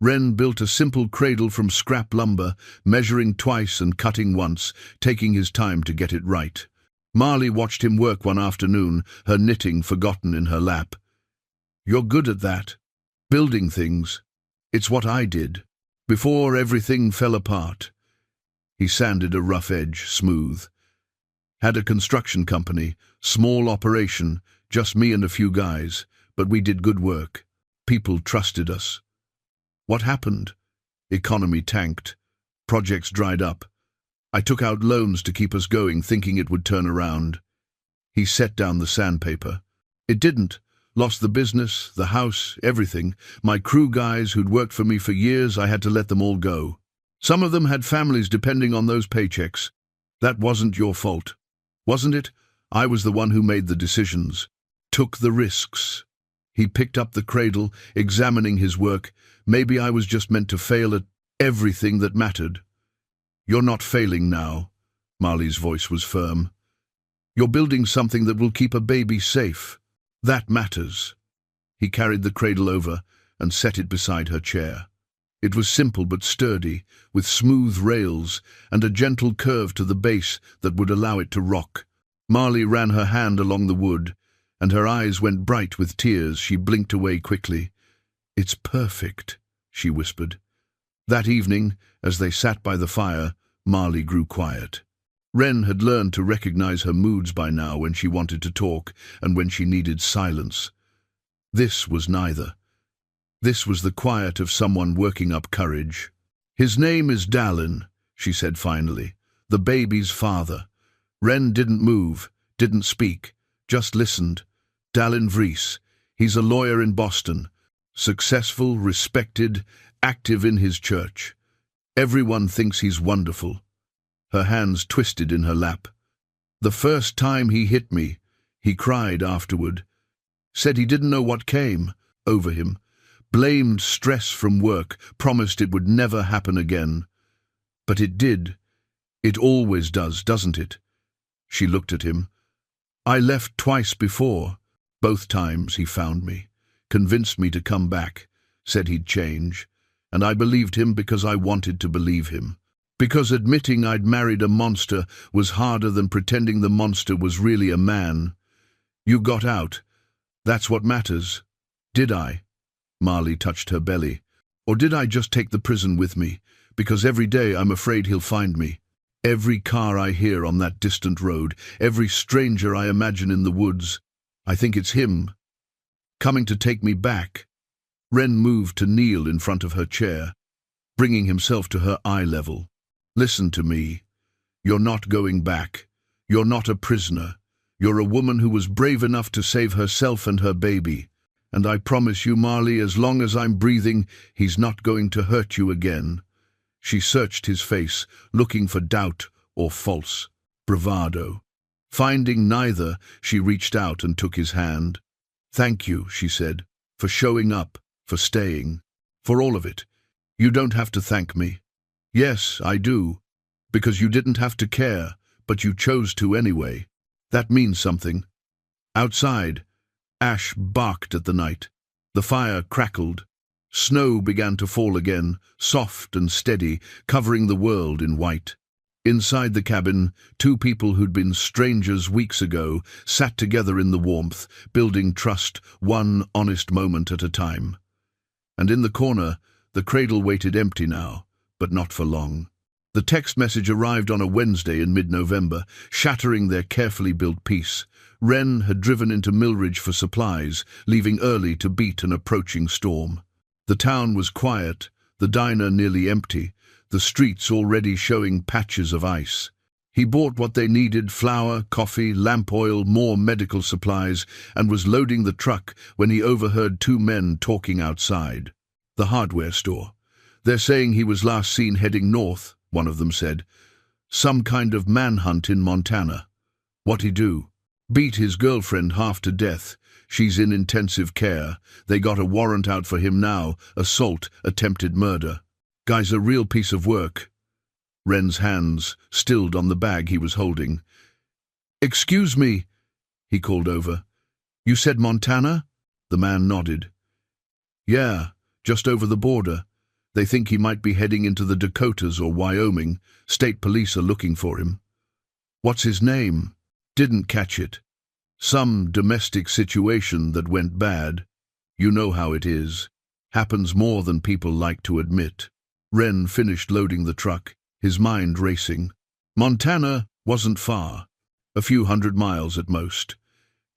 Ren built a simple cradle from scrap lumber, measuring twice and cutting once, taking his time to get it right. Marley watched him work one afternoon, her knitting forgotten in her lap. "You're good at that. Building things. It's what I did. Before everything fell apart." He sanded a rough edge smooth. "Had a construction company, small operation, just me and a few guys, but we did good work. People trusted us." "What happened?" "Economy tanked. Projects dried up. I took out loans to keep us going, thinking it would turn around." He set down the sandpaper. "It didn't. Lost the business, the house, everything. My crew guys who'd worked for me for years, I had to let them all go. Some of them had families depending on those paychecks. That wasn't your fault. Wasn't it? I was the one who made the decisions. Took the risks." He picked up the cradle, examining his work. "Maybe I was just meant to fail at everything that mattered." "You're not failing now." Marley's voice was firm. "You're building something that will keep a baby safe. That matters." He carried the cradle over and set it beside her chair. It was simple but sturdy, with smooth rails and a gentle curve to the base that would allow it to rock. Marley ran her hand along the wood, and her eyes went bright with tears. She blinked away quickly. "It's perfect," she whispered. That evening, as they sat by the fire, Marley grew quiet. Wren had learned to recognize her moods by now, when she wanted to talk and when she needed silence. This was neither. This was the quiet of someone working up courage. "His name is Dallin," she said finally, "the baby's father." Wren didn't move, didn't speak, just listened. "Dallin Vries. He's a lawyer in Boston. Successful, respected, active in his church. Everyone thinks he's wonderful." Her hands twisted in her lap. "The first time he hit me," he cried afterward. Said he didn't know what came over him. Blamed stress from work, promised it would never happen again. But it did. It always does, doesn't it? She looked at him. "I left twice before. Both times he found me, convinced me to come back, said he'd change. And I believed him because I wanted to believe him. Because admitting I'd married a monster was harder than pretending the monster was really a man. You got out. That's what matters. Did I?" Marley touched her belly. "Or did I just take the prison with me? Because every day I'm afraid he'll find me. Every car I hear on that distant road, every stranger I imagine in the woods, I think it's him, coming to take me back." Wren moved to kneel in front of her chair, bringing himself to her eye level. "Listen to me. You're not going back. You're not a prisoner. You're a woman who was brave enough to save herself and her baby. And I promise you, Marley, as long as I'm breathing, he's not going to hurt you again." She searched his face, looking for doubt or false bravado. Finding neither, she reached out and took his hand. "Thank you," she said, "for showing up, for staying, for all of it. You don't have to thank me." "Yes, I do. Because you didn't have to care, but you chose to anyway. That means something." Outside, Ash barked at the night. The fire crackled. Snow began to fall again, soft and steady, covering the world in white. Inside the cabin, two people who'd been strangers weeks ago sat together in the warmth, building trust, one honest moment at a time. And in the corner, the cradle waited empty now, but not for long. The text message arrived on a Wednesday in mid-November, shattering their carefully built peace. Wren had driven into Millridge for supplies, leaving early to beat an approaching storm. The town was quiet, the diner nearly empty, the streets already showing patches of ice. He bought what they needed: flour, coffee, lamp oil, more medical supplies, and was loading the truck when he overheard two men talking outside. "The hardware store. They're saying he was last seen heading north," one of them said. "Some kind of manhunt in Montana." "What'd he do?" "Beat his girlfriend half to death. She's in intensive care. They got a warrant out for him now. Assault, attempted murder. Guy's a real piece of work." Wren's hands stilled on the bag he was holding. "Excuse me," he called over. "You said Montana?" The man nodded. "Yeah, just over the border. They think he might be heading into the Dakotas or Wyoming. State police are looking for him." "What's his name?" Didn't catch it. Some domestic situation that went bad. You know how it is. Happens more than people like to admit. Wren finished loading the truck, his mind racing. Montana wasn't far, a few 100 miles at most.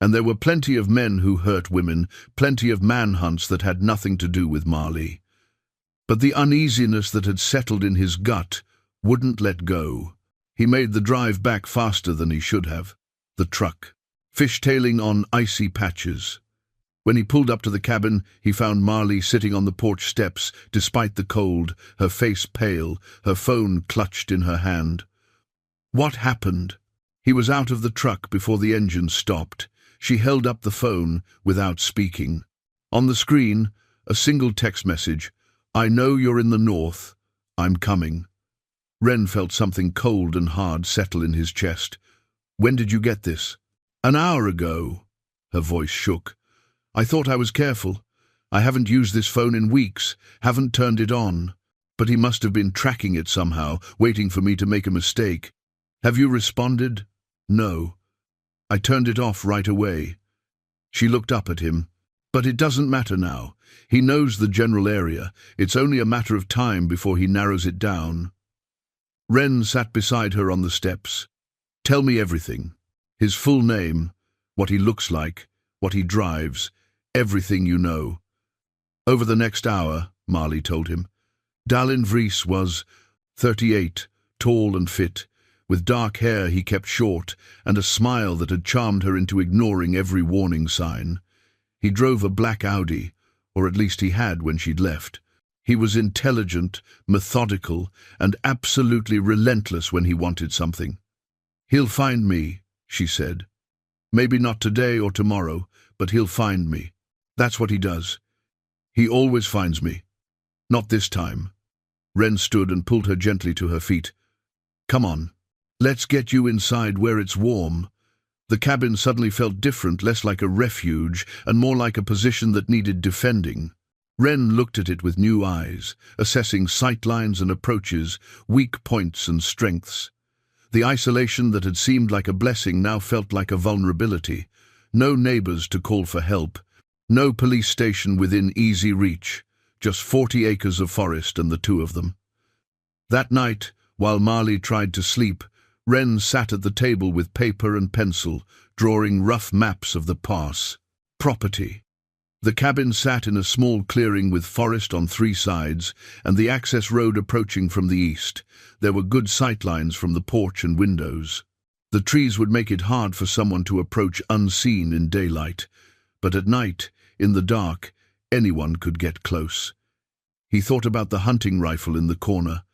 And there were plenty of men who hurt women, plenty of manhunts that had nothing to do with Marley. But the uneasiness that had settled in his gut wouldn't let go. He made the drive back faster than he should have. The truck, fishtailing on icy patches. When he pulled up to the cabin, he found Marley sitting on the porch steps, despite the cold, her face pale, her phone clutched in her hand. What happened? He was out of the truck before the engine stopped. She held up the phone without speaking. On the screen, a single text message. I know you're in the north. I'm coming. Wren felt something cold and hard settle in his chest. When did you get this? An hour ago. Her voice shook. I thought I was careful. I haven't used this phone in weeks, haven't turned it on. But he must have been tracking it somehow, waiting for me to make a mistake. Have you responded? No. I turned it off right away. She looked up at him. But it doesn't matter now. He knows the general area. It's only a matter of time before he narrows it down. Wren sat beside her on the steps. Tell me everything. His full name, what he looks like, what he drives, everything you know. Over the next hour, Marley told him. Dallin Vries was 38, tall and fit. With dark hair he kept short, and a smile that had charmed her into ignoring every warning sign. He drove a black Audi, or at least he had when she'd left. He was intelligent, methodical, and absolutely relentless when he wanted something. He'll find me, she said. Maybe not today or tomorrow, but he'll find me. That's what he does. He always finds me. Not this time. Wren stood and pulled her gently to her feet. Come on. Let's get you inside where it's warm. The cabin suddenly felt different, less like a refuge and more like a position that needed defending. Wren looked at it with new eyes, assessing sightlines and approaches, weak points and strengths. The isolation that had seemed like a blessing now felt like a vulnerability. No neighbors to call for help. No police station within easy reach. Just 40 acres of forest and the two of them. That night, while Marley tried to sleep, Wren sat at the table with paper and pencil, drawing rough maps of the pass. Property. The cabin sat in a small clearing with forest on 3 sides, and the access road approaching from the east. There were good sightlines from the porch and windows. The trees would make it hard for someone to approach unseen in daylight, but at night, in the dark, anyone could get close. He thought about the hunting rifle in the corner,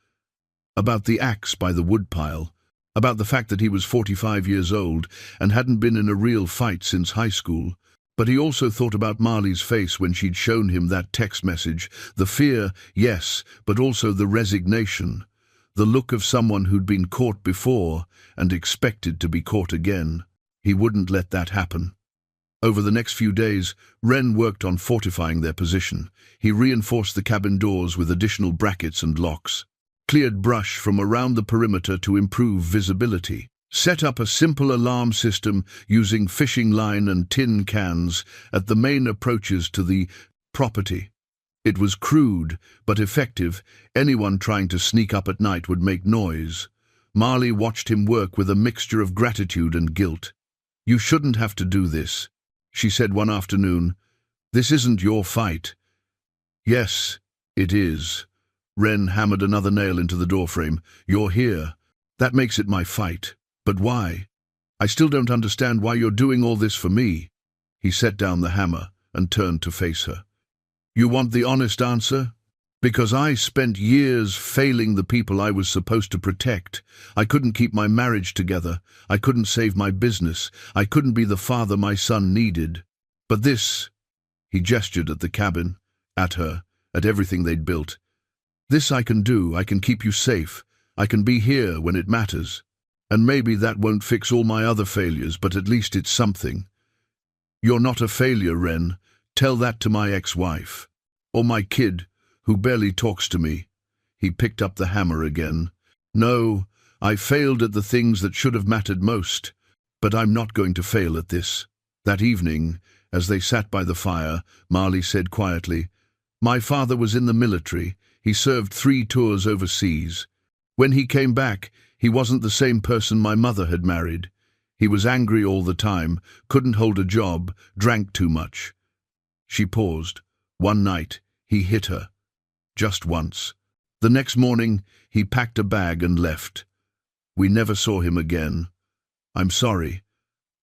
about the axe by the woodpile, about the fact that he was 45 years old and hadn't been in a real fight since high school. But he also thought about Marley's face when she'd shown him that text message. The fear, yes, but also the resignation. The look of someone who'd been caught before and expected to be caught again. He wouldn't let that happen. Over the next few days, Wren worked on fortifying their position. He reinforced the cabin doors with additional brackets and locks, cleared brush from around the perimeter to improve visibility, set up a simple alarm system using fishing line and tin cans at the main approaches to the property. It was crude, but effective. Anyone trying to sneak up at night would make noise. Marley watched him work with a mixture of gratitude and guilt. You shouldn't have to do this, she said one afternoon. This isn't your fight. Yes, it is. Wren hammered another nail into the doorframe. You're here. That makes it my fight. But why? I still don't understand why you're doing all this for me. He set down the hammer and turned to face her. You want the honest answer? Because I spent years failing the people I was supposed to protect. I couldn't keep my marriage together. I couldn't save my business. I couldn't be the father my son needed. But this, he gestured at the cabin, at her, at everything they'd built. This I can do. I can keep you safe. I can be here when it matters. And maybe that won't fix all my other failures, but at least it's something. You're not a failure, Wren. Tell that to my ex-wife. Or my kid, who barely talks to me. He picked up the hammer again. No, I failed at the things that should have mattered most. But I'm not going to fail at this. That evening, as they sat by the fire, Marley said quietly, "My father was in the military. He served 3 tours overseas. When he came back, he wasn't the same person my mother had married. He was angry all the time, couldn't hold a job, drank too much." She paused. "One night, he hit her. Just once. The next morning, he packed a bag and left. We never saw him again. I'm sorry.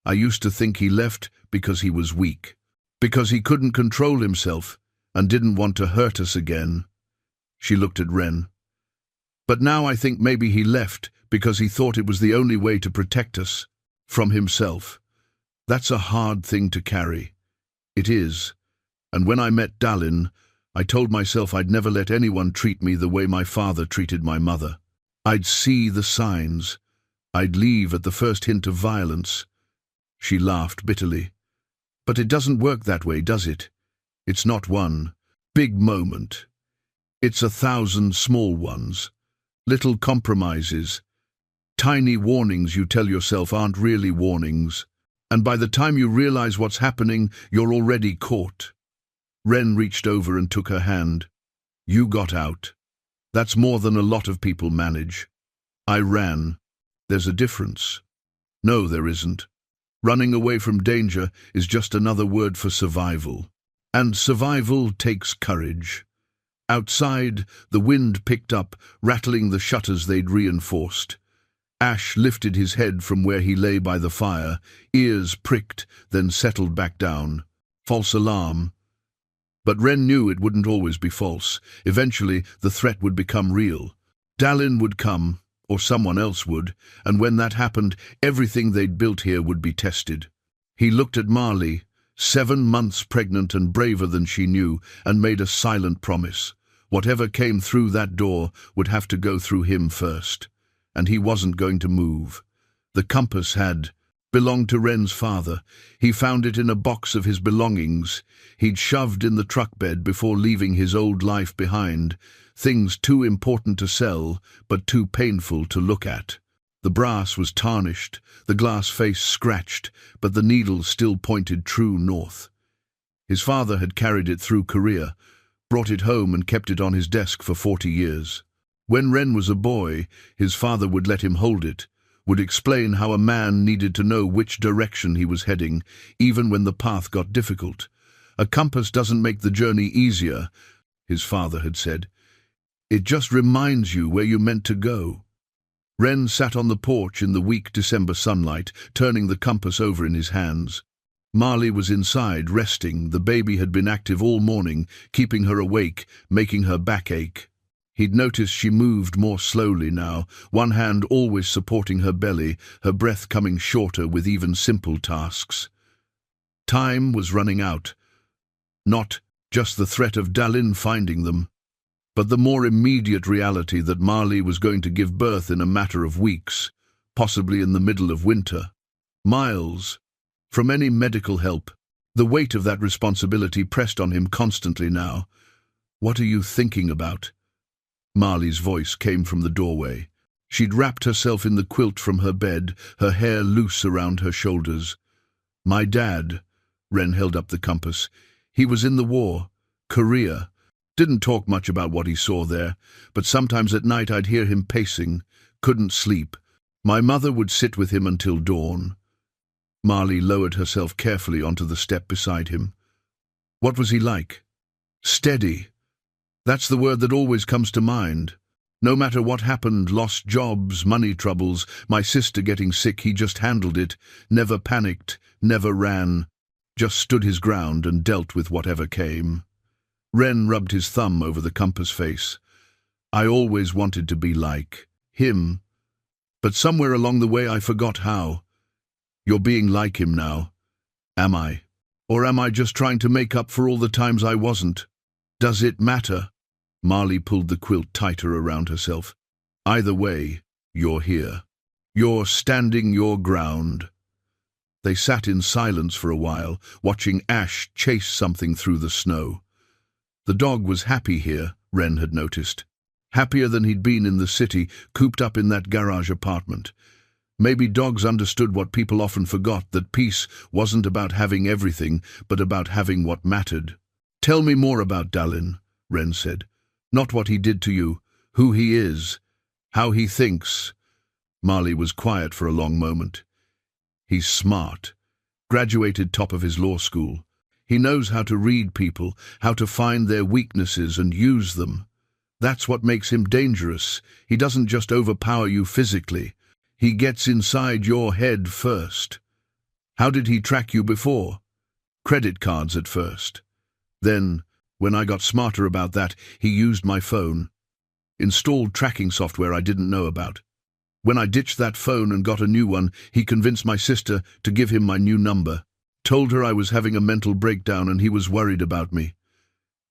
I used to think he left because he was weak, because he couldn't control himself and didn't want to hurt us again." She looked at Ren. "But now I think maybe he left because he thought it was the only way to protect us from himself. That's a hard thing to carry." "It is. And when I met Dalin, I told myself I'd never let anyone treat me the way my father treated my mother. I'd see the signs. I'd leave at the first hint of violence." She laughed bitterly. "But it doesn't work that way, does it? It's not one big moment. It's 1,000 small ones, little compromises, tiny warnings you tell yourself aren't really warnings. And by the time you realize what's happening, you're already caught." Ren reached over and took her hand. "You got out. That's more than a lot of people manage. I ran. There's a difference." "No, there isn't. Running away from danger is just another word for survival. And survival takes courage." Outside, the wind picked up, rattling the shutters they'd reinforced. Ash lifted his head from where he lay by the fire, ears pricked, then settled back down. False alarm. But Ren knew it wouldn't always be false. Eventually, the threat would become real. Dalin would come, or someone else would, and when that happened, everything they'd built here would be tested. He looked at Marley, 7 months pregnant and braver than she knew, and made a silent promise. Whatever came through that door would have to go through him first. And he wasn't going to move. The compass had belonged to Ren's father. He found it in a box of his belongings he'd shoved in the truck bed before leaving his old life behind, things too important to sell, but too painful to look at. The brass was tarnished, the glass face scratched, but the needle still pointed true north. His father had carried it through Korea, brought it home and kept it on his desk for 40 years. When Ren was a boy, his father would let him hold it, would explain how a man needed to know which direction he was heading, even when the path got difficult. "A compass doesn't make the journey easier," his father had said. "It just reminds you where you meant to go." Ren sat on the porch in the weak December sunlight, turning the compass over in his hands. Marley was inside, resting. The baby had been active all morning, keeping her awake, making her back ache. He'd noticed she moved more slowly now, one hand always supporting her belly, her breath coming shorter with even simple tasks. Time was running out. Not just the threat of Dalin finding them, but the more immediate reality that Marley was going to give birth in a matter of weeks, possibly in the middle of winter. Miles from any medical help. The weight of that responsibility pressed on him constantly now. "What are you thinking about?" Marley's voice came from the doorway. She'd wrapped herself in the quilt from her bed, her hair loose around her shoulders. "My dad," Ren held up the compass. "He was in the war, Korea. Didn't talk much about what he saw there, but sometimes at night I'd hear him pacing, couldn't sleep. My mother would sit with him until dawn." Marley lowered herself carefully onto the step beside him. "What was he like?" "Steady. That's the word that always comes to mind. No matter what happened, lost jobs, money troubles, my sister getting sick, he just handled it, never panicked, never ran, just stood his ground and dealt with whatever came." Ren rubbed his thumb over the compass face. "I always wanted to be like him, but somewhere along the way I forgot how. You're being like him now. Am I? Or am I just trying to make up for all the times I wasn't? Does it matter?" Marley pulled the quilt tighter around herself. "Either way, you're here. You're standing your ground." They sat in silence for a while, watching Ash chase something through the snow. The dog was happy here, Ren had noticed. Happier than he'd been in the city, cooped up in that garage apartment. Maybe dogs understood what people often forgot, that peace wasn't about having everything, but about having what mattered. Tell me more about Dalin, Ren said. Not what he did to you, who he is, how he thinks. Marley was quiet for a long moment. He's smart, graduated top of his law school. He knows how to read people, how to find their weaknesses and use them. That's what makes him dangerous. He doesn't just overpower you physically. He gets inside your head first. How did he track you before? Credit cards at first. Then, when I got smarter about that, he used my phone. Installed tracking software I didn't know about. When I ditched that phone and got a new one, he convinced my sister to give him my new number. Told her I was having a mental breakdown and he was worried about me.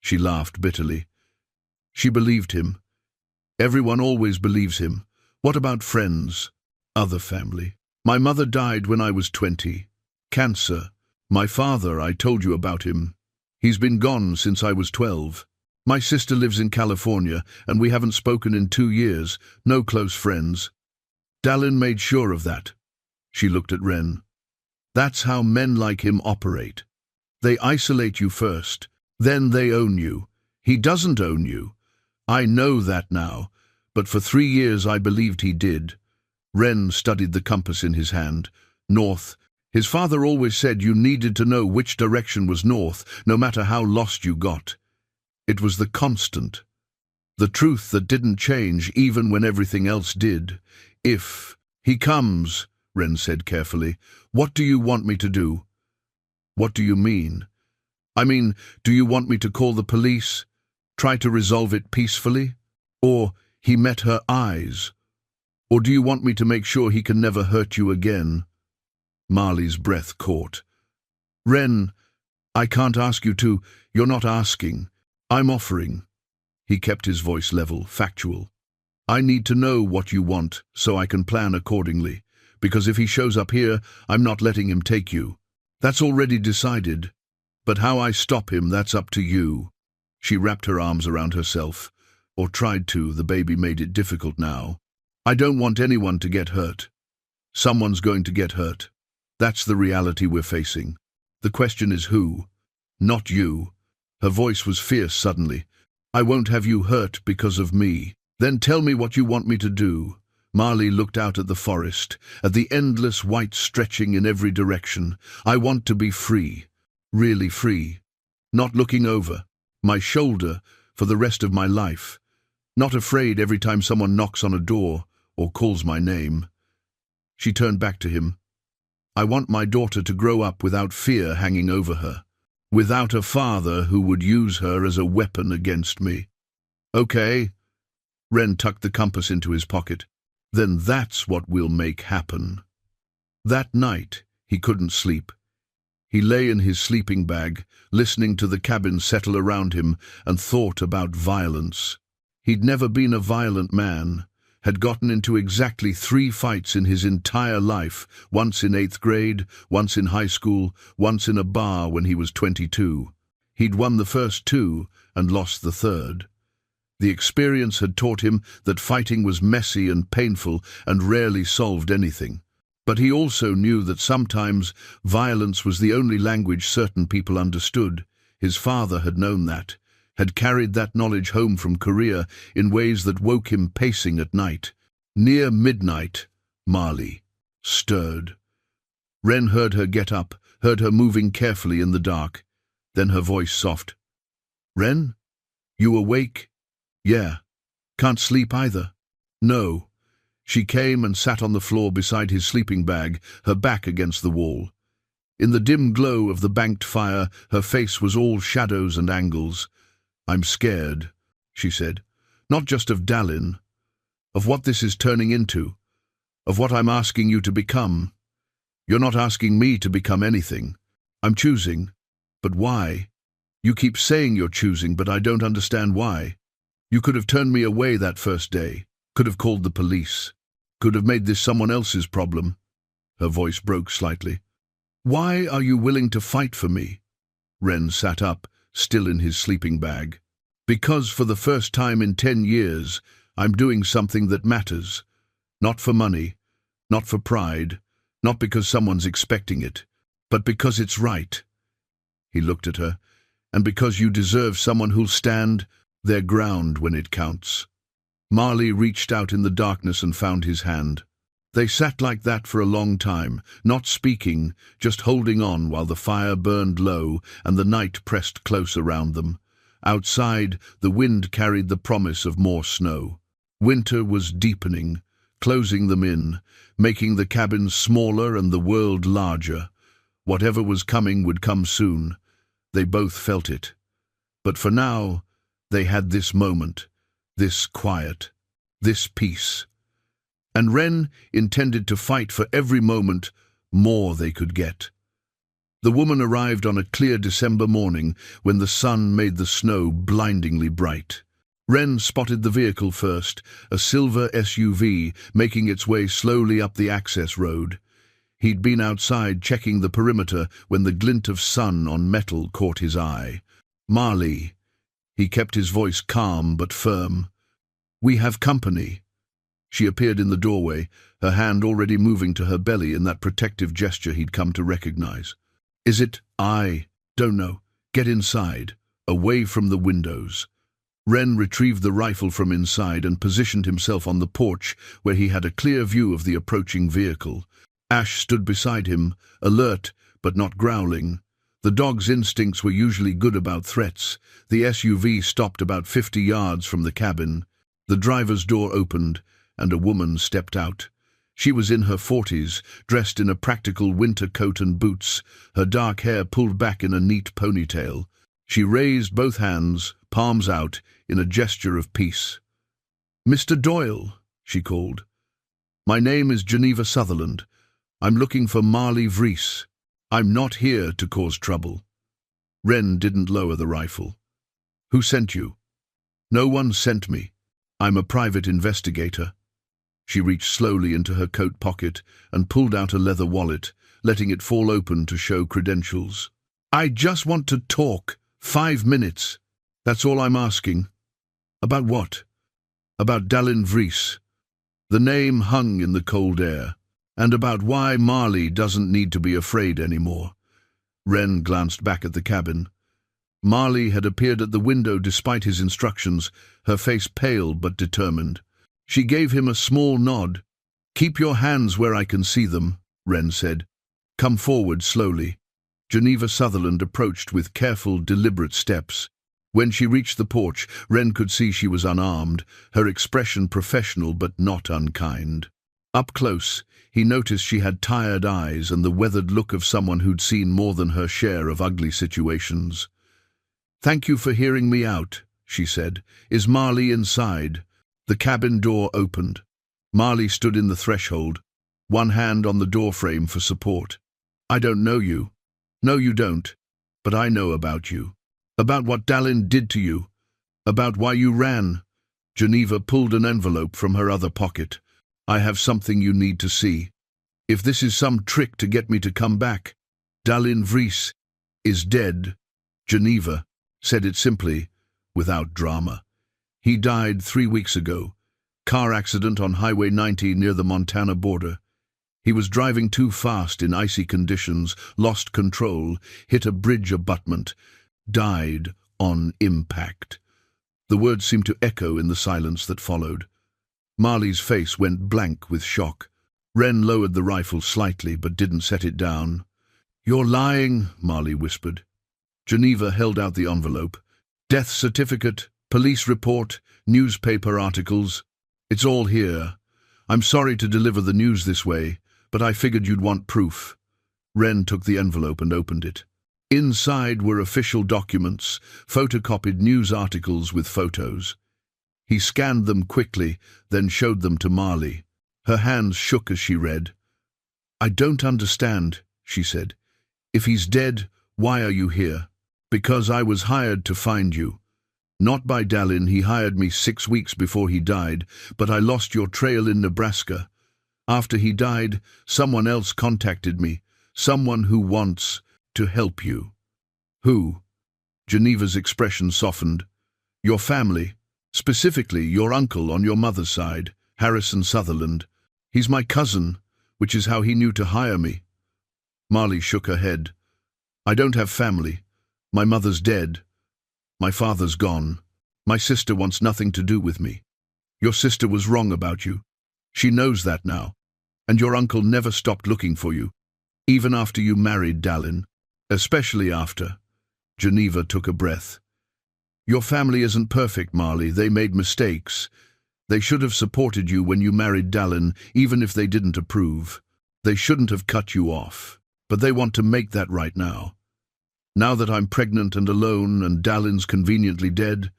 She laughed bitterly. She believed him. Everyone always believes him. What about friends? Other family? My mother died when I was 20. Cancer. My father, I told you about him. He's been gone since I was 12. My sister lives in California, and we haven't spoken in 2 years. No close friends. Dalin made sure of that. She looked at Ren. That's how men like him operate. They isolate you first, then they own you. He doesn't own you. I know that now, but for 3 years I believed he did. Ren studied the compass in his hand. North. His father always said you needed to know which direction was north, no matter how lost you got. It was the constant. The truth that didn't change even when everything else did. If he comes, Ren said carefully, what do you want me to do? What do you mean? I mean, do you want me to call the police? Try to resolve it peacefully? Or he met her eyes? Or do you want me to make sure he can never hurt you again? Marley's breath caught. Ren, I can't ask you to. You're not asking. I'm offering. He kept his voice level, factual. I need to know what you want so I can plan accordingly, because if he shows up here, I'm not letting him take you. That's already decided. But how I stop him, that's up to you. She wrapped her arms around herself, or tried to. The baby made it difficult now. I don't want anyone to get hurt. Someone's going to get hurt. That's the reality we're facing. The question is who? Not you. Her voice was fierce suddenly. I won't have you hurt because of me. Then tell me what you want me to do. Marley looked out at the forest, at the endless white stretching in every direction. I want to be free. Really free. Not looking over my shoulder for the rest of my life. Not afraid every time someone knocks on a door or calls my name. She turned back to him. I want my daughter to grow up without fear hanging over her. Without a father who would use her as a weapon against me. Okay. Ren tucked the compass into his pocket. Then that's what we'll make happen. That night, he couldn't sleep. He lay in his sleeping bag, listening to the cabin settle around him, and thought about violence. He'd never been a violent man, had gotten into exactly 3 fights in his entire life, once in 8th grade, once in high school, once in a bar when he was 22. He'd won the first 2 and lost the 3rd. The experience had taught him that fighting was messy and painful and rarely solved anything. But he also knew that sometimes violence was the only language certain people understood. His father had known that, had carried that knowledge home from Korea in ways that woke him pacing at night. Near midnight, Marley stirred. Ren heard her get up, heard her moving carefully in the dark. Then her voice soft. Ren? You awake? Yeah. Can't sleep either? No. She came and sat on the floor beside his sleeping bag, her back against the wall. In the dim glow of the banked fire, her face was all shadows and angles. I'm scared, she said. Not just of Dalin, of what this is turning into, of what I'm asking you to become. You're not asking me to become anything. I'm choosing. But why? You keep saying you're choosing, but I don't understand why. You could have turned me away that first day, could have called the police, could have made this someone else's problem. Her voice broke slightly. Why are you willing to fight for me? Ren sat up, still in his sleeping bag. Because for the first time in 10 years, I'm doing something that matters. Not for money, Not for pride, not because someone's expecting it, but because it's right. He looked at her. And because you deserve someone who'll stand their ground when it counts. Marley reached out in the darkness and found his hand. They sat like that for a long time, not speaking, just holding on while the fire burned low and the night pressed close around them. Outside, the wind carried the promise of more snow. Winter was deepening, closing them in, making the cabin smaller and the world larger. Whatever was coming would come soon. They both felt it. But for now, they had this moment, this quiet, this peace. And Wren intended to fight for every moment more they could get. The woman arrived on a clear December morning when the sun made the snow blindingly bright. Wren spotted the vehicle first, a silver SUV making its way slowly up the access road. He'd been outside checking the perimeter when the glint of sun on metal caught his eye. Marley. He kept his voice calm but firm. "We have company." She appeared in the doorway, her hand already moving to her belly in that protective gesture he'd come to recognize. "Is it? I don't know. Get inside, away from the windows." Wren retrieved the rifle from inside and positioned himself on the porch where he had a clear view of the approaching vehicle. Ash stood beside him, alert but not growling. The dog's instincts were usually good about threats. The SUV stopped about 50 yards from the cabin. The driver's door opened, and a woman stepped out. She was in her 40s, dressed in a practical winter coat and boots, her dark hair pulled back in a neat ponytail. She raised both hands, palms out, in a gesture of peace. "Mr. Doyle," she called. "My name is Geneva Sutherland. I'm looking for Marley Vries. I'm not here to cause trouble." Wren didn't lower the rifle. "Who sent you?" "No one sent me. I'm a private investigator." She reached slowly into her coat pocket and pulled out a leather wallet, letting it fall open to show credentials. "I just want to talk. 5 minutes. That's all I'm asking." "About what?" "About Dalin Vries." The name hung in the cold air. "And about why Marley doesn't need to be afraid anymore." Wren glanced back at the cabin. Marley had appeared at the window despite his instructions, her face pale but determined. She gave him a small nod. "Keep your hands where I can see them," Wren said. "Come forward slowly." Geneva Sutherland approached with careful, deliberate steps. When she reached the porch, Wren could see she was unarmed, her expression professional but not unkind. Up close, he noticed she had tired eyes and the weathered look of someone who'd seen more than her share of ugly situations. "Thank you for hearing me out," she said. "Is Marley inside?" The cabin door opened. Marley stood in the threshold, one hand on the doorframe for support. "I don't know you." "No, you don't. But I know about you. About what Dalin did to you. About why you ran." Geneva pulled an envelope from her other pocket. "I have something you need to see. If this is some trick to get me to come back, Dalin Vries is dead." Geneva said it simply, without drama. "He died 3 weeks ago. Car accident on Highway 90 near the Montana border. He was driving too fast in icy conditions, lost control, hit a bridge abutment, died on impact." The words seemed to echo in the silence that followed. Marley's face went blank with shock. Wren lowered the rifle slightly but didn't set it down. "You're lying," Marley whispered. Geneva held out the envelope. "Death certificate, police report, newspaper articles. It's all here. I'm sorry to deliver the news this way, but I figured you'd want proof." Wren took the envelope and opened it. Inside were official documents, photocopied news articles with photos. He scanned them quickly, then showed them to Marley. Her hands shook as she read. "I don't understand," she said. "If he's dead, why are you here?" "Because I was hired to find you. Not by Dalin, he hired me 6 weeks before he died, but I lost your trail in Nebraska. After he died, someone else contacted me, someone who wants to help you." "Who?" Geneva's expression softened. "Your family. Specifically, your uncle on your mother's side, Harrison Sutherland. He's my cousin, which is how he knew to hire me. Marley shook her head. I don't have family. My mother's dead. My father's gone. My sister wants nothing to do with me. Your sister was wrong about you. She knows that now. And your uncle never stopped looking for you, even after you married Dallin. Especially after. Geneva took a breath. Your family isn't perfect, Marley. They made mistakes. They should have supported you when you married Dallin, even if they didn't approve. They shouldn't have cut you off. But they want to make that right now. Now that I'm pregnant and alone and Dallin's conveniently dead,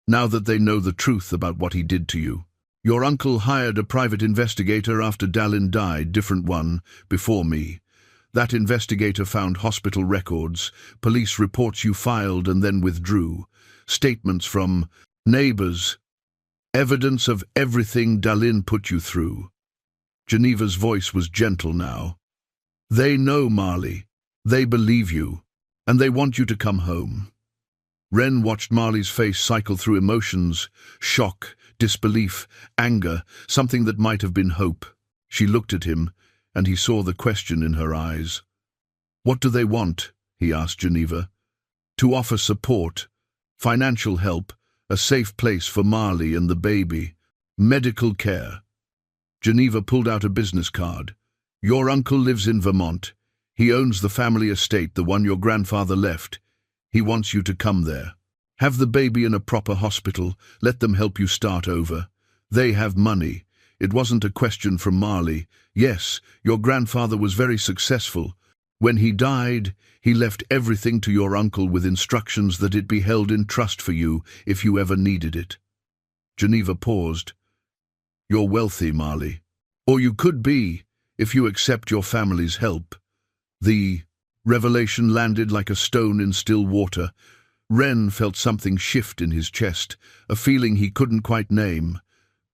now that they know the truth about what he did to you. Your uncle hired a private investigator after Dallin died, different one, before me. That investigator found hospital records, police reports you filed and then withdrew, statements from neighbors, evidence of everything Dallin put you through. Geneva's voice was gentle now. They know, Marley. They believe you, and they want you to come home. Ren watched Marley's face cycle through emotions, shock, disbelief, anger, something that might have been hope. She looked at him, and he saw the question in her eyes. What do they want? He asked Geneva. To offer support, financial help, a safe place for Marley and the baby, medical care. Geneva pulled out a business card. Your uncle lives in Vermont. He owns the family estate, the one your grandfather left. He wants you to come there. Have the baby in a proper hospital. Let them help you start over. They have money. It wasn't a question from Marley. Yes, your grandfather was very successful. When he died, he left everything to your uncle with instructions that it be held in trust for you if you ever needed it. Geneva paused. You're wealthy, Marley. Or you could be, if you accept your family's help. The revelation landed like a stone in still water. Ren felt something shift in his chest, a feeling he couldn't quite name.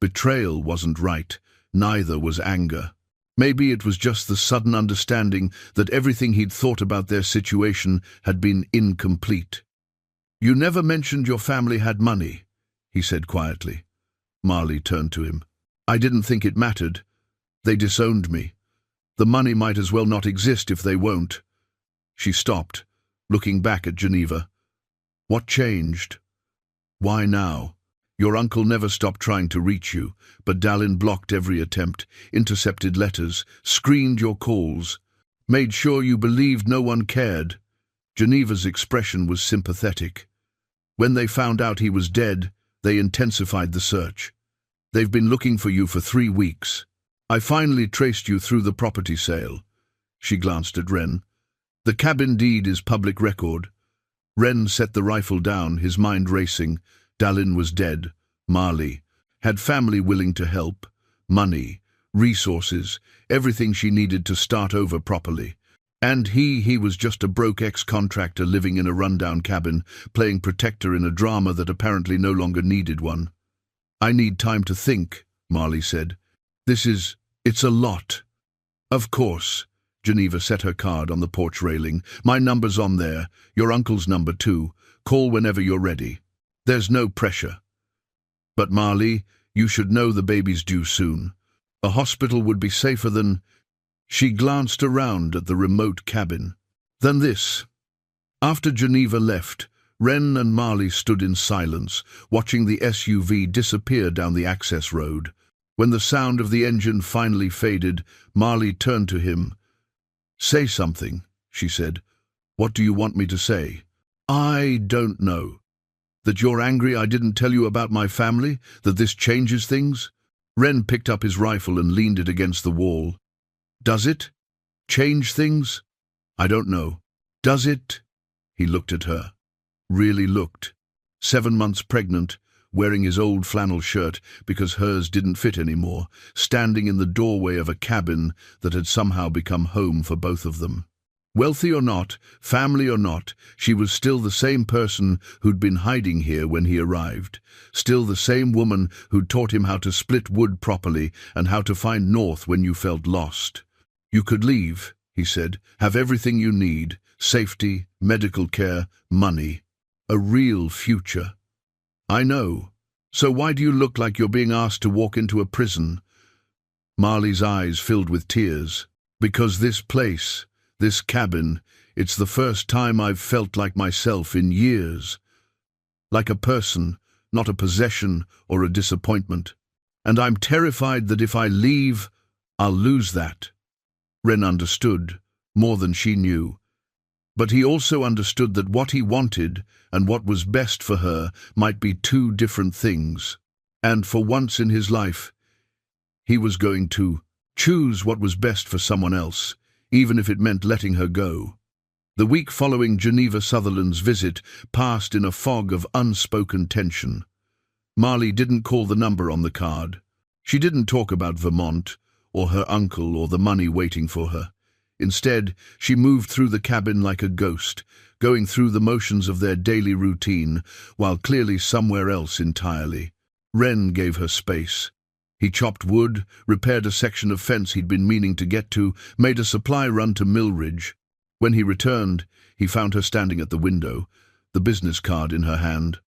Betrayal wasn't right, neither was anger. Maybe it was just the sudden understanding that everything he'd thought about their situation had been incomplete. You never mentioned your family had money, he said quietly. Marley turned to him. I didn't think it mattered. They disowned me. The money might as well not exist if they won't. She stopped, looking back at Geneva. What changed? Why now? Your uncle never stopped trying to reach you, but Dallin blocked every attempt, intercepted letters, screened your calls, made sure you believed no one cared. Geneva's expression was sympathetic. When they found out he was dead, they intensified the search. They've been looking for you for 3 weeks. I finally traced you through the property sale. She glanced at Ren. The cabin deed is public record. Ren set the rifle down, his mind racing. Dallin was dead. Marley had family willing to help. Money, resources, everything she needed to start over properly. And he was just a broke ex-contractor living in a rundown cabin, playing protector in a drama that apparently no longer needed one. I need time to think, Marley said. It's a lot. Of course. Geneva set her card on the porch railing. My number's on there, your uncle's number too. Call whenever you're ready. There's no pressure. But Marley, you should know the baby's due soon. A hospital would be safer than... She glanced around at the remote cabin. Than this. After Geneva left, Ren and Marley stood in silence, watching the SUV disappear down the access road. When the sound of the engine finally faded, Marley turned to him. Say something, she said. What do you want me to say? I don't know. That you're angry I didn't tell you about my family? That this changes things? Ren picked up his rifle and leaned it against the wall. Does it? Change things? I don't know. Does it? He looked at her. Really looked. 7 months pregnant, wearing his old flannel shirt because hers didn't fit anymore, standing in the doorway of a cabin that had somehow become home for both of them. Wealthy or not, family or not, she was still the same person who'd been hiding here when he arrived, still the same woman who'd taught him how to split wood properly and how to find north when you felt lost. You could leave, he said, have everything you need, safety, medical care, money, a real future. I know. So why do you look like you're being asked to walk into a prison? Marley's eyes filled with tears. Because this place, this cabin, it's the first time I've felt like myself in years. Like a person, not a possession or a disappointment. And I'm terrified that if I leave, I'll lose that. Ren understood, more than she knew. But he also understood that what he wanted and what was best for her might be two different things. And for once in his life, he was going to choose what was best for someone else, even if it meant letting her go. The week following Geneva Sutherland's visit passed in a fog of unspoken tension. Marley didn't call the number on the card. She didn't talk about Vermont, or her uncle, or the money waiting for her. Instead, she moved through the cabin like a ghost, going through the motions of their daily routine, while clearly somewhere else entirely. Ren gave her space. He chopped wood, repaired a section of fence he'd been meaning to get to, made a supply run to Millridge. When he returned, he found her standing at the window, the business card in her hand.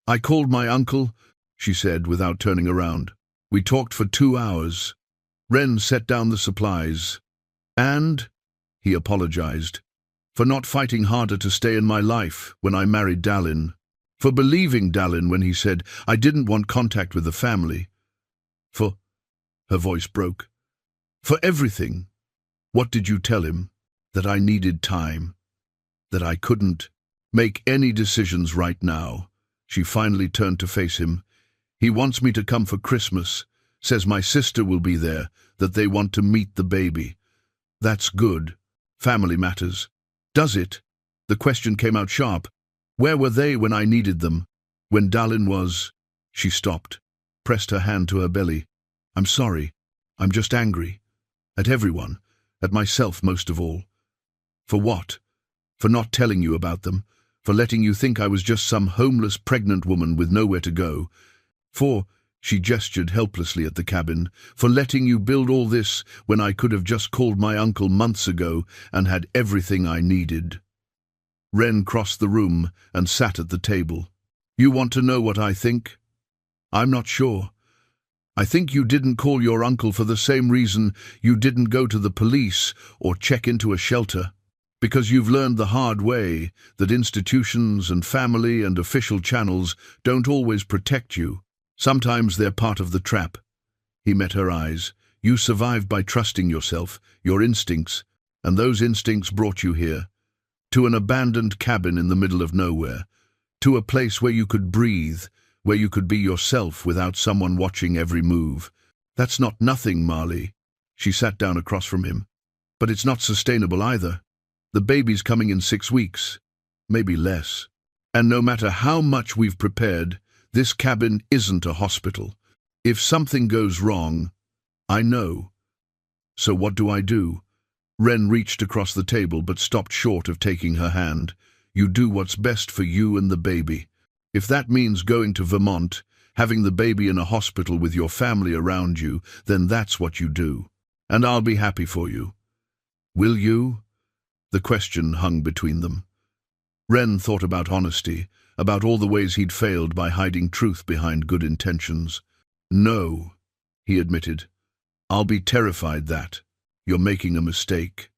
"I called my uncle," she said without turning around. "We talked for 2 hours. Ren set down the supplies. And," he apologized, "for not fighting harder to stay in my life when I married Dallin. For believing Dallin when he said I didn't want contact with the family. For," her voice broke, "for everything. What did you tell him? That I needed time. That I couldn't make any decisions right now." She finally turned to face him. "He wants me to come for Christmas. Says my sister will be there, that they want to meet the baby. That's good. Family matters." "Does it?" The question came out sharp. "Where were they when I needed them? When Dallin was—" She stopped, pressed her hand to her belly. "I'm sorry. I'm just angry. At everyone. At myself most of all. For what? For not telling you about them. For letting you think I was just some homeless pregnant woman with nowhere to go. For," she gestured helplessly at the cabin, "for letting you build all this when I could have just called my uncle months ago and had everything I needed." Ren crossed the room and sat at the table. "You want to know what I think? I'm not sure. I think you didn't call your uncle for the same reason you didn't go to the police or check into a shelter. Because you've learned the hard way that institutions and family and official channels don't always protect you. Sometimes they're part of the trap." He met her eyes. "You survived by trusting yourself, your instincts, and those instincts brought you here. To an abandoned cabin in the middle of nowhere. To a place where you could breathe, where you could be yourself without someone watching every move. That's not nothing, Marley." She sat down across from him. "But it's not sustainable either. The baby's coming in 6 weeks, maybe less. And no matter how much we've prepared, this cabin isn't a hospital. If something goes wrong, I know. So what do I do?" Ren reached across the table but stopped short of taking her hand. "You do what's best for you and the baby. If that means going to Vermont, having the baby in a hospital with your family around you, then that's what you do. And I'll be happy for you. Will you?" The question hung between them. Ren thought about honesty, about all the ways he'd failed by hiding truth behind good intentions. "No," he admitted. "I'll be terrified that you're making a mistake.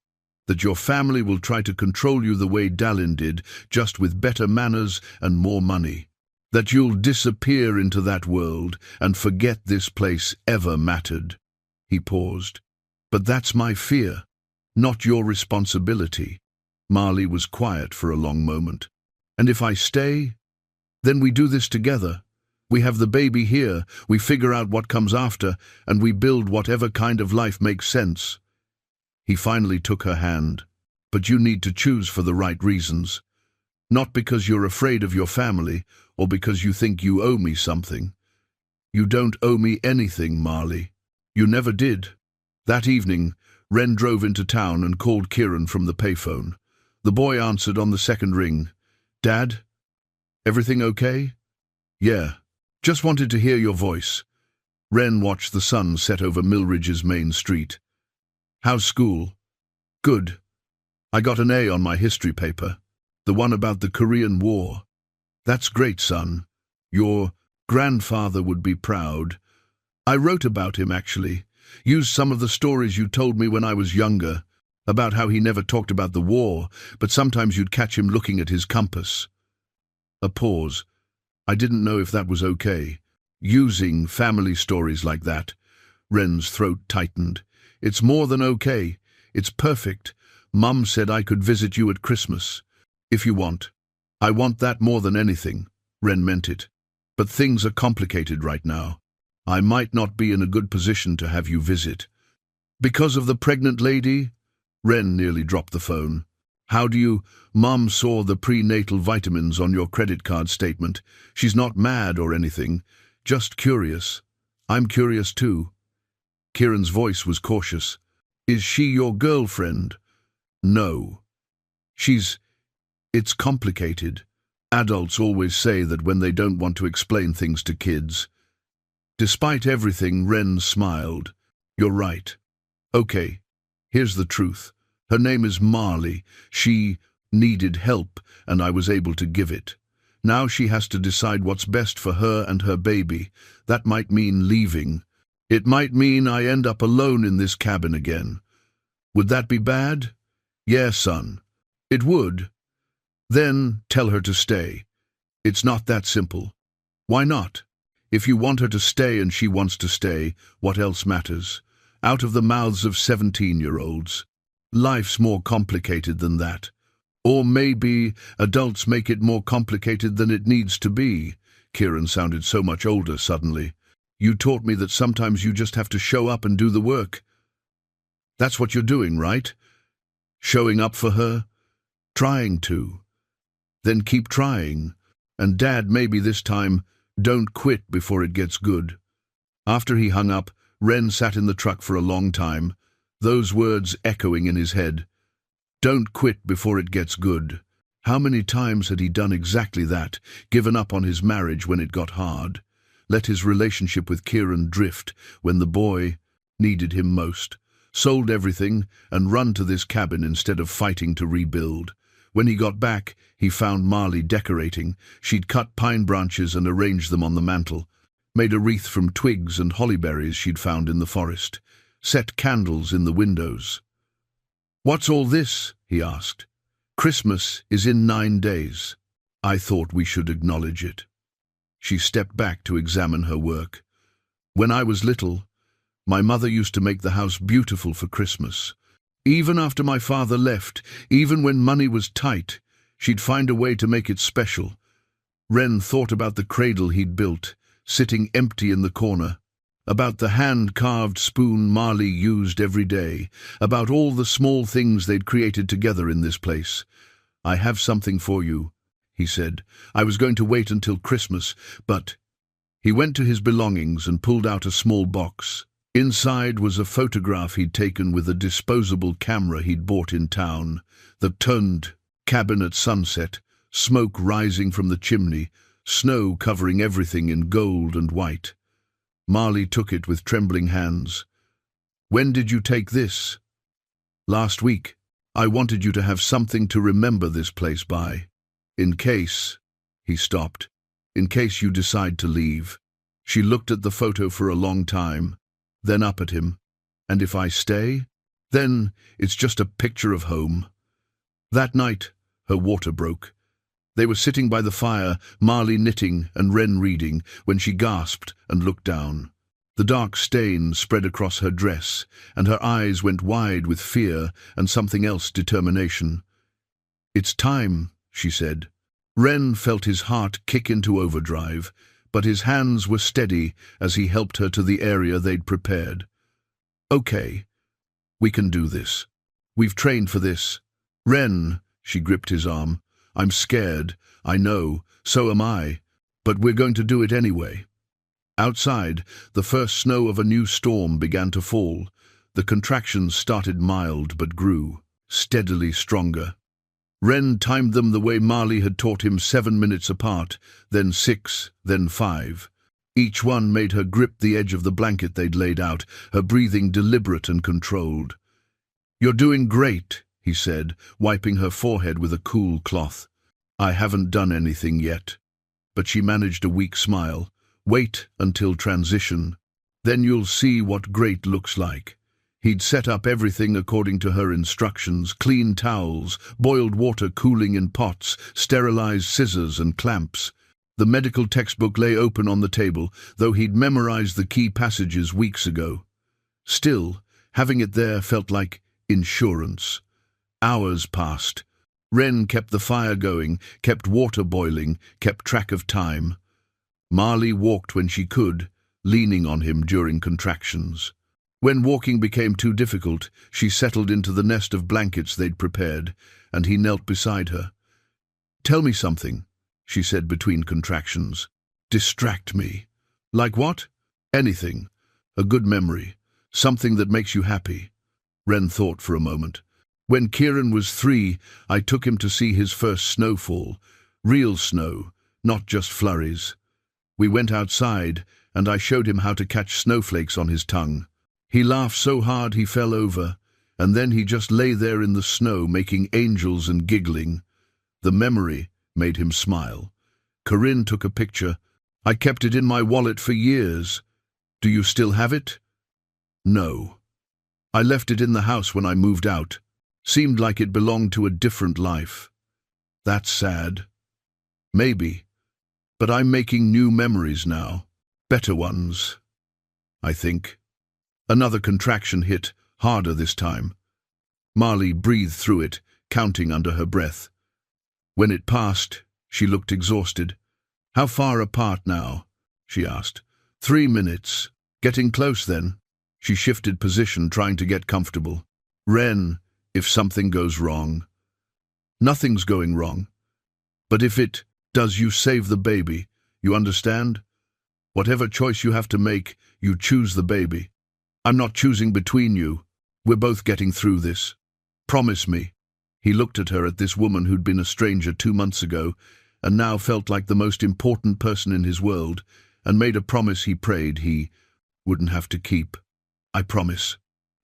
That your family will try to control you the way Dallin did, just with better manners and more money. That you'll disappear into that world and forget this place ever mattered." He paused. "But that's my fear. Not your responsibility." Marley was quiet for a long moment. "And if I stay, then we do this together. We have the baby here, we figure out what comes after, and we build whatever kind of life makes sense." He finally took her hand. "But you need to choose for the right reasons. Not because you're afraid of your family, or because you think you owe me something. You don't owe me anything, Marley. You never did." That evening, Ren drove into town and called Kieran from the payphone. The boy answered on the second ring. "Dad? Everything okay?" "Yeah. Just wanted to hear your voice." Ren watched the sun set over Millridge's main street. "How's school?" "Good. I got an A on my history paper. The one about the Korean War." "That's great, son. Your grandfather would be proud. I wrote about him, actually. Use some of the stories you told me when I was younger, about how he never talked about the war, but sometimes you'd catch him looking at his compass." A pause. I didn't know if that was okay. Using family stories like that. Wren's throat tightened. "It's more than okay. It's perfect. Mum said I could visit you at Christmas. If you want." "I want that more than anything." Wren meant it. "But things are complicated right now. I might not be in a good position to have you visit." "Because of the pregnant lady?" Wren nearly dropped the phone. "How do you—" "Mum saw the prenatal vitamins on your credit card statement. She's not mad or anything, just curious." "I'm curious too." Kieran's voice was cautious. "Is she your girlfriend?" "No. It's complicated. Adults always say that when they don't want to explain things to kids." Despite everything, Wren smiled. "You're right. Okay, here's the truth. Her name is Marley. She needed help, and I was able to give it. Now she has to decide what's best for her and her baby. That might mean leaving. It might mean I end up alone in this cabin again. Would that be bad?" "Yeah, son. It would." "Then tell her to stay." "It's not that simple." "Why not? If you want her to stay and she wants to stay, what else matters? Out of the mouths of 17-year-olds. Life's more complicated than that. Or maybe adults make it more complicated than it needs to be." Kieran sounded so much older suddenly. "You taught me that sometimes you just have to show up and do the work. That's what you're doing, right? Showing up for her? Trying to. Then keep trying. And Dad, maybe this time, don't quit before it gets good." After he hung up, Wren sat in the truck for a long time, those words echoing in his head. Don't quit before it gets good. How many times had he done exactly that, given up on his marriage when it got hard, let his relationship with Kieran drift when the boy needed him most, sold everything and run to this cabin instead of fighting to rebuild. When he got back, he found Marley decorating. She'd cut pine branches and arranged them on the mantel, made a wreath from twigs and hollyberries she'd found in the forest, set candles in the windows. "What's all this?" he asked. "Christmas is in 9 days. I thought we should acknowledge it." She stepped back to examine her work. "When I was little, my mother used to make the house beautiful for Christmas. Even after my father left, even when money was tight, she'd find a way to make it special." Wren thought about the cradle he'd built, sitting empty in the corner, about the hand-carved spoon Marley used every day, about all the small things they'd created together in this place. "I have something for you," he said. "I was going to wait until Christmas, but—" He went to his belongings and pulled out a small box. Inside was a photograph he'd taken with a disposable camera he'd bought in town. The turned cabin at sunset, smoke rising from the chimney, snow covering everything in gold and white. Marley took it with trembling hands. "When did you take this?" "Last week. I wanted you to have something to remember this place by. In case—" He stopped. "In case you decide to leave." She looked at the photo for a long time, then up at him. "And if I stay? Then it's just a picture of home." That night, her water broke. They were sitting by the fire, Marley knitting and Wren reading, when she gasped and looked down. The dark stain spread across her dress, and her eyes went wide with fear and something else, determination. "It's time," she said. Wren felt his heart kick into overdrive, but his hands were steady as he helped her to the area they'd prepared. "Okay, we can do this. We've trained for this." "Wren," she gripped his arm, "I'm scared, I know, so am I, but we're going to do it anyway." Outside, the first snow of a new storm began to fall. The contractions started mild but grew, steadily stronger. Wren timed them the way Marley had taught him, 7 minutes apart, then 6, then 5. Each one made her grip the edge of the blanket they'd laid out, her breathing deliberate and controlled. "You're doing great," he said, wiping her forehead with a cool cloth. "I haven't done anything yet." But she managed a weak smile. "Wait until transition. Then you'll see what great looks like. He'd set up everything according to her instructions: clean towels, boiled water cooling in pots, sterilized scissors and clamps. The medical textbook lay open on the table, though he'd memorized the key passages weeks ago. Still, having it there felt like insurance. Hours passed. Wren kept the fire going, kept water boiling, kept track of time. Marley walked when she could, leaning on him during contractions. When walking became too difficult, she settled into the nest of blankets they'd prepared, and he knelt beside her. "Tell me something," she said between contractions. "Distract me." "Like what?" "Anything. A good memory. Something that makes you happy." Wren thought for a moment. "When Kieran was 3, I took him to see his first snowfall. Real snow, not just flurries. We went outside, and I showed him how to catch snowflakes on his tongue. He laughed so hard he fell over, and then he just lay there in the snow making angels and giggling. The memory made him smile. Corinne took a picture. I kept it in my wallet for years. Do you still have it?" "No. I left it in the house when I moved out. Seemed like it belonged to a different life." "That's sad." "Maybe. But I'm making new memories now. Better ones, I think." Another contraction hit, harder this time. Marley breathed through it, counting under her breath. When it passed, she looked exhausted. "How far apart now?" she asked. 3 minutes. "Getting close then?" She shifted position, trying to get comfortable. "Wren, if something goes wrong." "Nothing's going wrong. But if it does, you save the baby. You understand? Whatever choice you have to make, you choose the baby. I'm not choosing between you. We're both getting through this. Promise me." He looked at her, at this woman who'd been a stranger 2 months ago, and now felt like the most important person in his world, and made a promise he prayed he wouldn't have to keep. "I promise."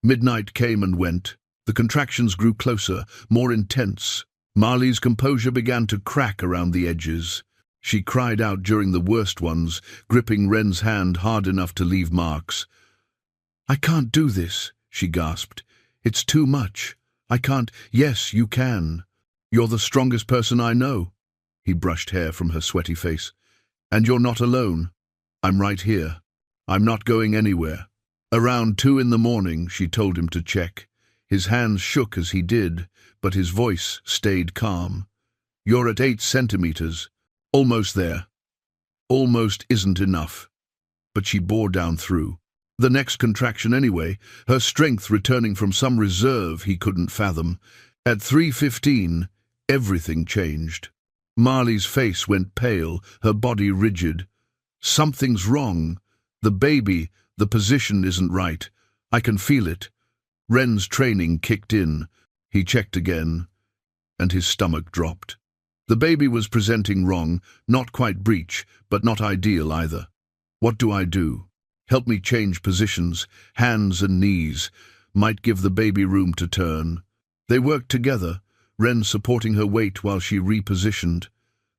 Midnight came and went. The contractions grew closer, more intense. Marley's composure began to crack around the edges. She cried out during the worst ones, gripping Wren's hand hard enough to leave marks. "I can't do this," she gasped. "It's too much. I can't." "Yes, you can. You're the strongest person I know." He brushed hair from her sweaty face. "And you're not alone. I'm right here. I'm not going anywhere." Around 2 in the morning, she told him to check. His hands shook as he did, but his voice stayed calm. "You're at 8 centimeters. Almost there." Almost isn't enough. But she bore down through. The next contraction anyway, her strength returning from some reserve he couldn't fathom. At 3:15, everything changed. Marley's face went pale, her body rigid. "Something's wrong. The baby, the position isn't right. I can feel it." Wren's training kicked in. He checked again, and his stomach dropped. The baby was presenting wrong, not quite breech, but not ideal either. "What do I do?" "Help me change positions, hands and knees. Might give the baby room to turn." They worked together, Wren supporting her weight while she repositioned.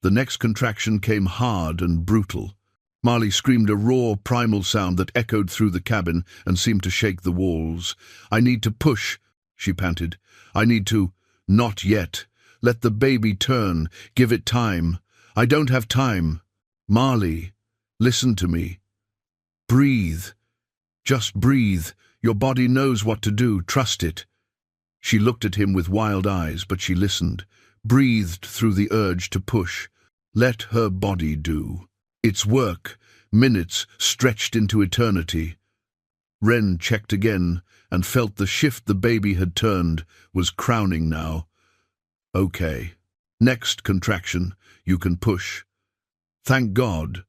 The next contraction came hard and brutal. Marley screamed a raw, primal sound that echoed through the cabin and seemed to shake the walls. "I need to push," she panted. "I need to—" "Not yet. Let the baby turn. Give it time." "I don't have time." "Marley, listen to me. Breathe. Just breathe. Your body knows what to do. Trust it." She looked at him with wild eyes, but she listened, breathed through the urge to push. Let her body do its work. Minutes stretched into eternity. Wren checked again and felt the shift the baby had turned was crowning now. "Okay. Next contraction. You can push." "Thank God."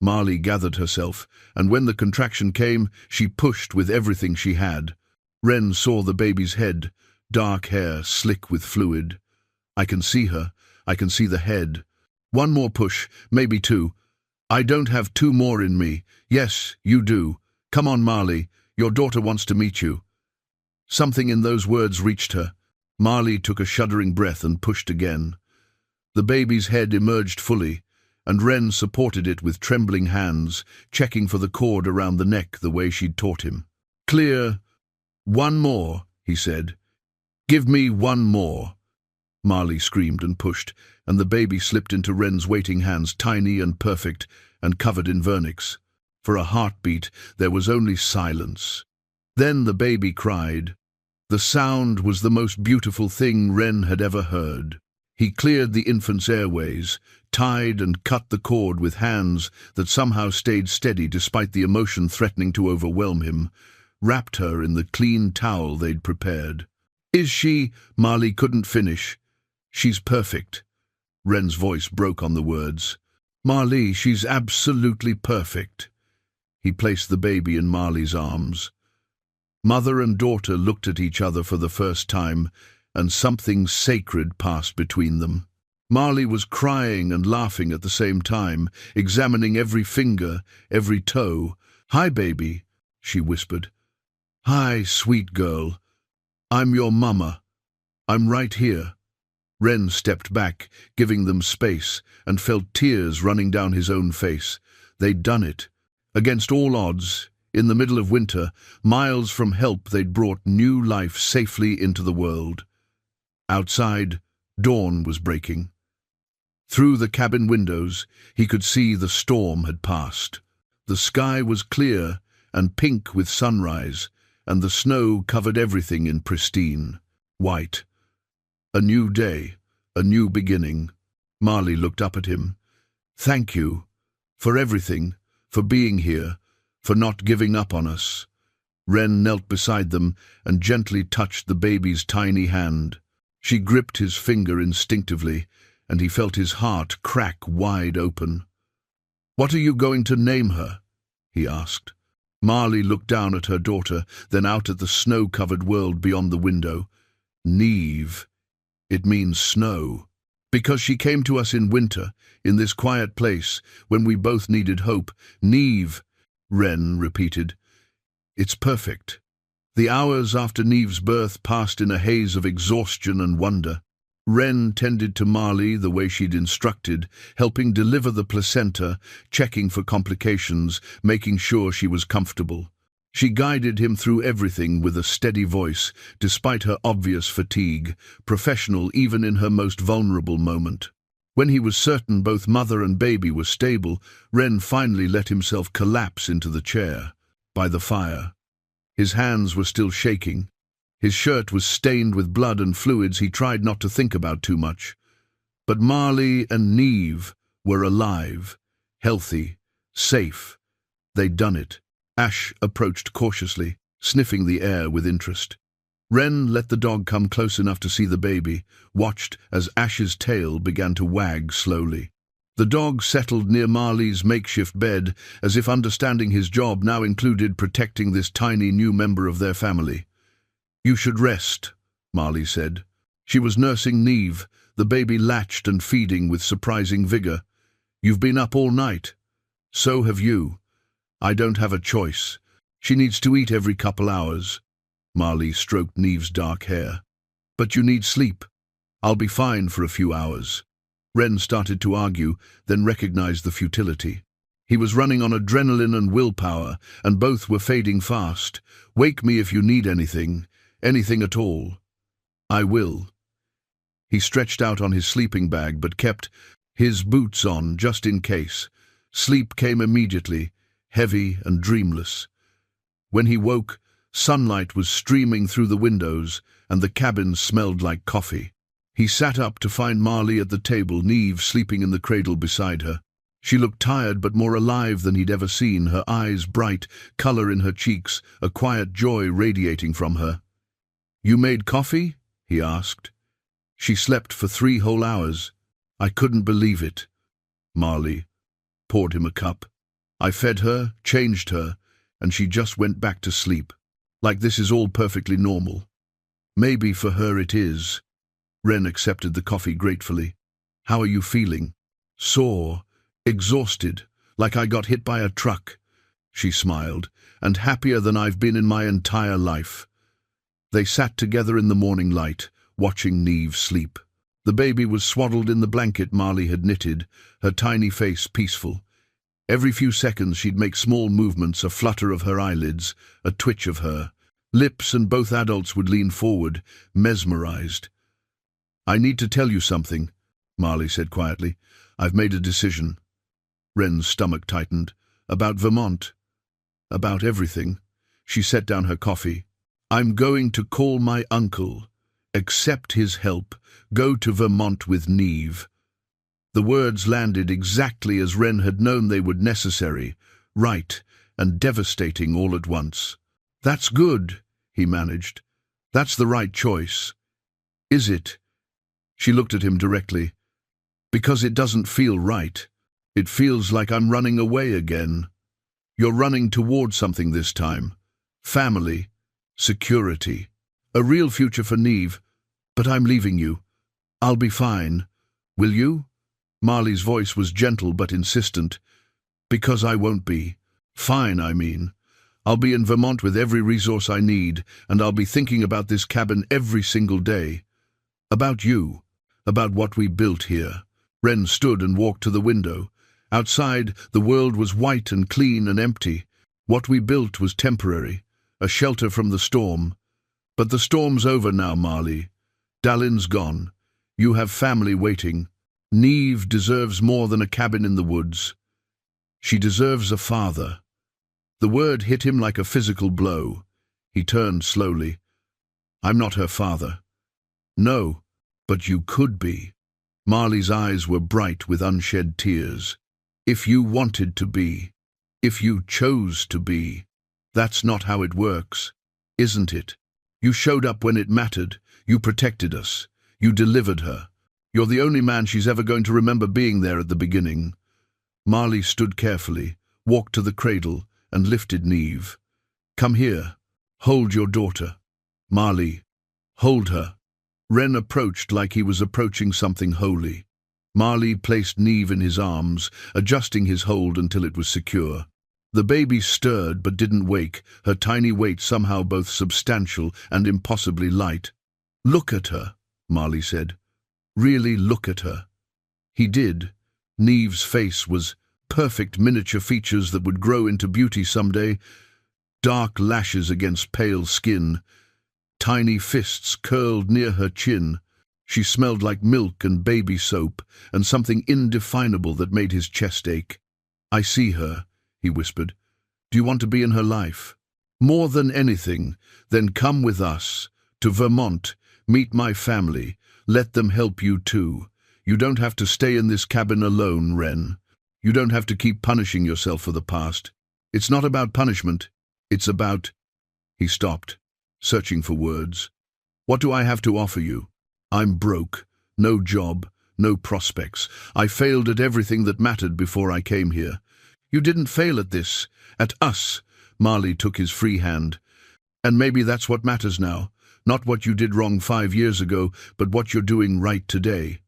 Marley gathered herself, and when the contraction came, she pushed with everything she had. Wren saw the baby's head, dark hair slick with fluid. "I can see her. I can see the head. One more push, maybe 2. I don't have 2 more in me." "Yes, you do. Come on, Marley. Your daughter wants to meet you." Something in those words reached her. Marley took a shuddering breath and pushed again. The baby's head emerged fully, and Ren supported it with trembling hands, checking for the cord around the neck the way she'd taught him. "Clear. One more," he said. "Give me one more." Marley screamed and pushed, and the baby slipped into Ren's waiting hands, tiny and perfect, and covered in vernix. For a heartbeat, there was only silence. Then the baby cried. The sound was the most beautiful thing Ren had ever heard. He cleared the infant's airways, tied and cut the cord with hands that somehow stayed steady despite the emotion threatening to overwhelm him, wrapped her in the clean towel they'd prepared. "Is she?" Marley couldn't finish. "She's perfect." Ren's voice broke on the words. "Marley, she's absolutely perfect." He placed the baby in Marley's arms. Mother and daughter looked at each other for the first time, and something sacred passed between them. Marley was crying and laughing at the same time, examining every finger, every toe. "Hi, baby," she whispered. "Hi, sweet girl. I'm your mama. I'm right here." Ren stepped back, giving them space, and felt tears running down his own face. They'd done it. Against all odds, in the middle of winter, miles from help, they'd brought new life safely into the world. Outside, dawn was breaking. Through the cabin windows, he could see the storm had passed. The sky was clear and pink with sunrise, and the snow covered everything in pristine white. A new day, a new beginning. Marley looked up at him. "Thank you for everything, for being here, for not giving up on us." Ren knelt beside them and gently touched the baby's tiny hand. She gripped his finger instinctively, and he felt his heart crack wide open. "What are you going to name her?" he asked. Marley looked down at her daughter, then out at the snow-covered world beyond the window. "Neve. It means snow. Because she came to us in winter, in this quiet place, when we both needed hope. Neve," Ren repeated. "It's perfect." The hours after Neve's birth passed in a haze of exhaustion and wonder. Ren tended to Marley the way she'd instructed, helping deliver the placenta, checking for complications, making sure she was comfortable. She guided him through everything with a steady voice, despite her obvious fatigue, professional even in her most vulnerable moment. When he was certain both mother and baby were stable, Ren finally let himself collapse into the chair, by the fire. His hands were still shaking. His shirt was stained with blood and fluids he tried not to think about too much. But Marley and Neve were alive, healthy, safe. They'd done it. Ash approached cautiously, sniffing the air with interest. Ren let the dog come close enough to see the baby, watched as Ash's tail began to wag slowly. The dog settled near Marley's makeshift bed, as if understanding his job now included protecting this tiny new member of their family. "You should rest," Marley said. She was nursing Neve, the baby latched and feeding with surprising vigor. "You've been up all night. So have you. I don't have a choice. She needs to eat every couple hours." Marley stroked Neve's dark hair. "But you need sleep. I'll be fine for a few hours." Ren started to argue, then recognized the futility. He was running on adrenaline and willpower, and both were fading fast. "Wake me if you need anything. Anything at all." "I will." He stretched out on his sleeping bag, but kept his boots on just in case. Sleep came immediately, heavy and dreamless. When he woke, sunlight was streaming through the windows, and the cabin smelled like coffee. He sat up to find Marley at the table, Neve sleeping in the cradle beside her. She looked tired but more alive than he'd ever seen, her eyes bright, color in her cheeks, a quiet joy radiating from her. "You made coffee?" he asked. "She slept for 3 whole hours. I couldn't believe it." Marley poured him a cup. "I fed her, changed her, and she just went back to sleep. Like this is all perfectly normal." "Maybe for her it is." Ren accepted the coffee gratefully. "How are you feeling?" "Sore, exhausted, like I got hit by a truck." She smiled, "and happier than I've been in my entire life." They sat together in the morning light, watching Neve sleep. The baby was swaddled in the blanket Marley had knitted, her tiny face peaceful. Every few seconds she'd make small movements, a flutter of her eyelids, a twitch of her lips, and both adults would lean forward, mesmerized. "I need to tell you something," Marley said quietly. "I've made a decision." Wren's stomach tightened. "About Vermont. About everything." She set down her coffee. "I'm going to call my uncle, accept his help, go to Vermont with Neve." The words landed exactly as Wren had known they would, necessary, right, and devastating all at once. "That's good," he managed. "That's the right choice." "Is it?" She looked at him directly. "Because it doesn't feel right. It feels like I'm running away again." "You're running toward something this time. Family, security, a real future for Neve. But I'm leaving you. I'll be fine. Will you?" Marley's voice was gentle but insistent. "Because I won't be. Fine, I mean. I'll be in Vermont with every resource I need, and I'll be thinking about this cabin every single day. About you, about what we built here." Wren stood and walked to the window. Outside, the world was white and clean and empty. What we built was temporary, a shelter from the storm. But the storm's over now, Marley. Dallin's gone. You have family waiting. Neve deserves more than a cabin in the woods. She deserves a father. The word hit him like a physical blow. He turned slowly. "I'm not her father." "No, but you could be." Marley's eyes were bright with unshed tears. "If you wanted to be. If you chose to be. That's not how it works, isn't it? You showed up when it mattered. You protected us. You delivered her. You're the only man she's ever going to remember being there at the beginning." Marley stood carefully, walked to the cradle, and lifted Neve. "Come here. Hold your daughter." "Marley, hold her." Wren approached like he was approaching something holy. Marley placed Neve in his arms, adjusting his hold until it was secure. The baby stirred but didn't wake, her tiny weight somehow both substantial and impossibly light. "Look at her," Marley said. "Really look at her." He did. Neve's face was perfect miniature features that would grow into beauty someday. Dark lashes against pale skin. Tiny fists curled near her chin. She smelled like milk and baby soap, and something indefinable that made his chest ache. "I see her," he whispered. "Do you want to be in her life? More than anything, then come with us. To Vermont. Meet my family. Let them help you too. You don't have to stay in this cabin alone, Wren. You don't have to keep punishing yourself for the past. It's not about punishment. It's about—" He stopped, searching for words. "What do I have to offer you? I'm broke. No job. No prospects. I failed at everything that mattered before I came here." "You didn't fail at this. At us." Marley took his free hand. "And maybe that's what matters now. Not what you did wrong 5 years ago, but what you're doing right today."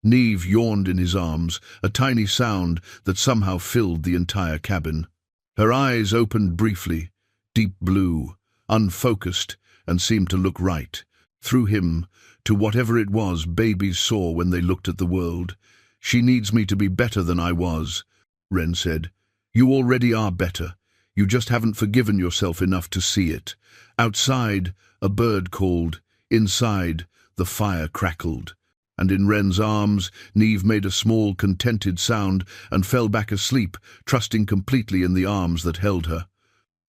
Neve yawned in his arms, a tiny sound that somehow filled the entire cabin. Her eyes opened briefly, deep blue, unfocused, and seemed to look right, through him, to whatever it was babies saw when they looked at the world. "She needs me to be better than I was," Wren said. "You already are better. You just haven't forgiven yourself enough to see it." Outside, a bird called. Inside, the fire crackled. And in Wren's arms, Neve made a small, contented sound and fell back asleep, trusting completely in the arms that held her.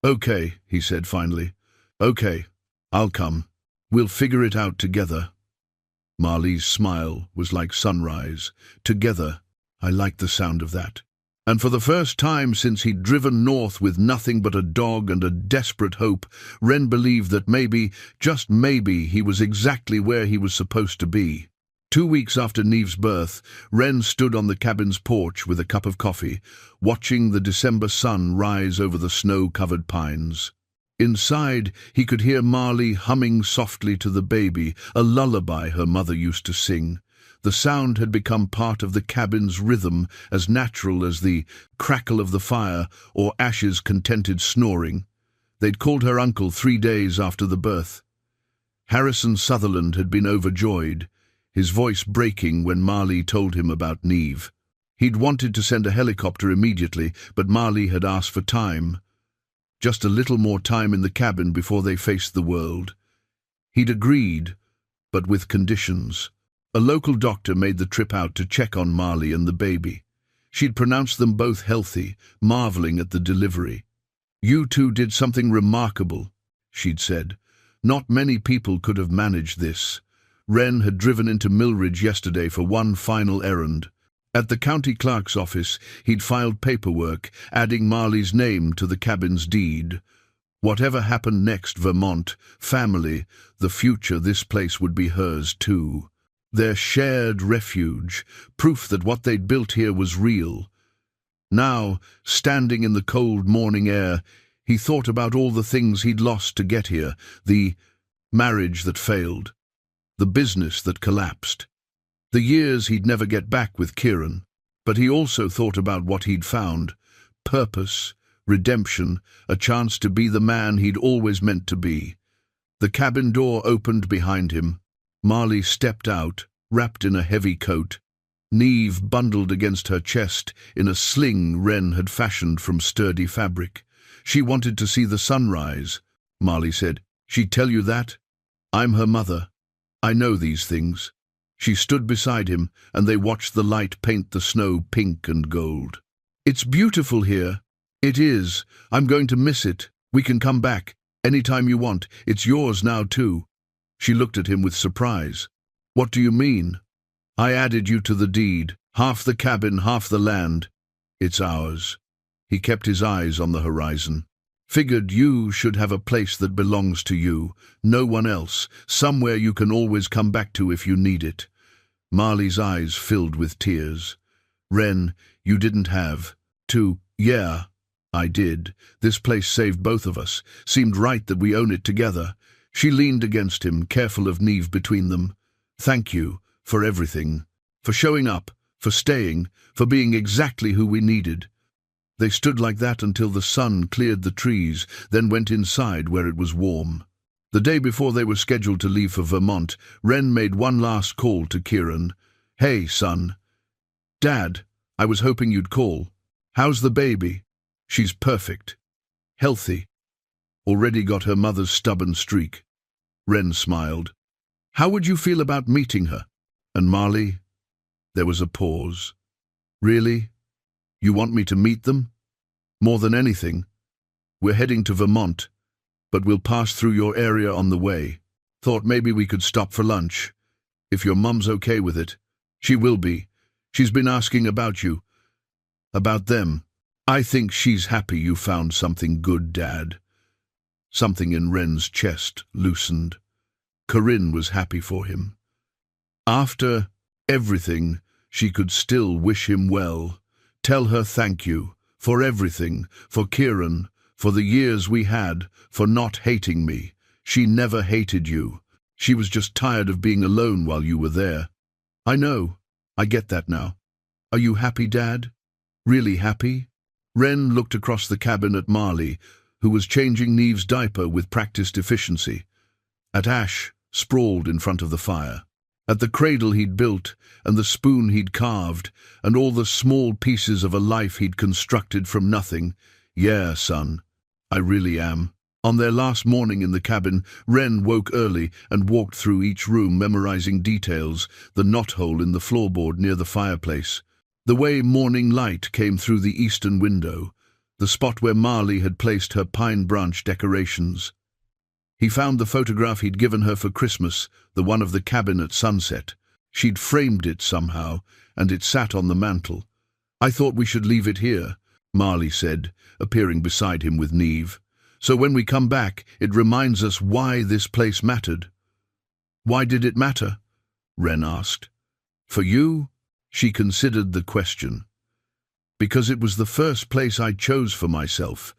"Okay," he said finally. "Okay, I'll come. We'll figure it out together." Marley's smile was like sunrise. Together. I liked the sound of that. And for the first time since he'd driven north with nothing but a dog and a desperate hope, Wren believed that maybe, just maybe, he was exactly where he was supposed to be. 2 weeks after Neve's birth, Wren stood on the cabin's porch with a cup of coffee, watching the December sun rise over the snow-covered pines. Inside, he could hear Marley humming softly to the baby, a lullaby her mother used to sing. The sound had become part of the cabin's rhythm, as natural as the crackle of the fire or Ash's contented snoring. They'd called her uncle 3 days after the birth. Harrison Sutherland had been overjoyed. his voice breaking when Marley told him about Neve. He'd wanted to send a helicopter immediately, but Marley had asked for time. Just a little more time in the cabin before they faced the world. He'd agreed, but with conditions. A local doctor made the trip out to check on Marley and the baby. She'd pronounced them both healthy, marveling at the delivery. "You two did something remarkable," she'd said. "Not many people could have managed this." Wren had driven into Millridge yesterday for one final errand. At the county clerk's office, he'd filed paperwork, adding Marley's name to the cabin's deed. Whatever happened next, Vermont, family, the future, this place would be hers too. Their shared refuge, proof that what they'd built here was real. Now, standing in the cold morning air, he thought about all the things he'd lost to get here, the marriage that failed, the business that collapsed, the years he'd never get back with Kieran. But he also thought about what he'd found: purpose, redemption, a chance to be the man he'd always meant to be. The cabin door opened behind him. Marley stepped out, wrapped in a heavy coat. Neve bundled against her chest in a sling Wren had fashioned from sturdy fabric. "She wanted to see the sunrise," Marley said. "She'd tell you that? I'm her mother. I know these things." She stood beside him, and they watched the light paint the snow pink and gold. "It's beautiful here." "It is. I'm going to miss it. We can come back anytime you want. It's yours now, too." She looked at him with surprise. "What do you mean?" "I added you to the deed. Half the cabin, half the land. It's ours." He kept his eyes on the horizon. "Figured you should have a place that belongs to you, no one else, somewhere you can always come back to if you need it." Marley's eyes filled with tears. "Wren, you didn't have to." "Yeah, I did. This place saved both of us. Seemed right that we own it together." She leaned against him, careful of Neve between them. "Thank you for everything. For showing up, for staying, for being exactly who we needed." They stood like that until the sun cleared the trees, then went inside where it was warm. The day before they were scheduled to leave for Vermont, Wren made one last call to Kieran. "Hey, son." "Dad, I was hoping you'd call. How's the baby?" "She's perfect. Healthy. Already got her mother's stubborn streak." Wren smiled. "How would you feel about meeting her?" "And Marley?" There was a pause. "Really? You want me to meet them?" "More than anything. We're heading to Vermont, but we'll pass through your area on the way. Thought maybe we could stop for lunch, if your mum's okay with it." "She will be. She's been asking about you. About them. I think she's happy you found something good, Dad." Something in Wren's chest loosened. Corinne was happy for him. After everything, she could still wish him well. Tell her thank you for everything, for Kieran, for the years we had, for not hating me. She never hated you. She was just tired of being alone while you were there. "I know. I get that now. Are you happy, Dad? Really happy?" Wren looked across the cabin at Marley, who was changing Neve's diaper with practiced efficiency. At Ash, sprawled in front of the fire. At the cradle he'd built, and the spoon he'd carved, and all the small pieces of a life he'd constructed from nothing. "Yeah, son, I really am." On their last morning in the cabin, Wren woke early and walked through each room, memorizing details: the knothole in the floorboard near the fireplace, the way morning light came through the eastern window, the spot where Marley had placed her pine branch decorations. He found the photograph he'd given her for Christmas, the one of the cabin at sunset. She'd framed it somehow, and it sat on the mantel. "I thought we should leave it here," Marley said, appearing beside him with Neve. "So when we come back, it reminds us why this place mattered." "Why did it matter?" Wren asked. "For you?" She considered the question. "Because it was the first place I chose for myself.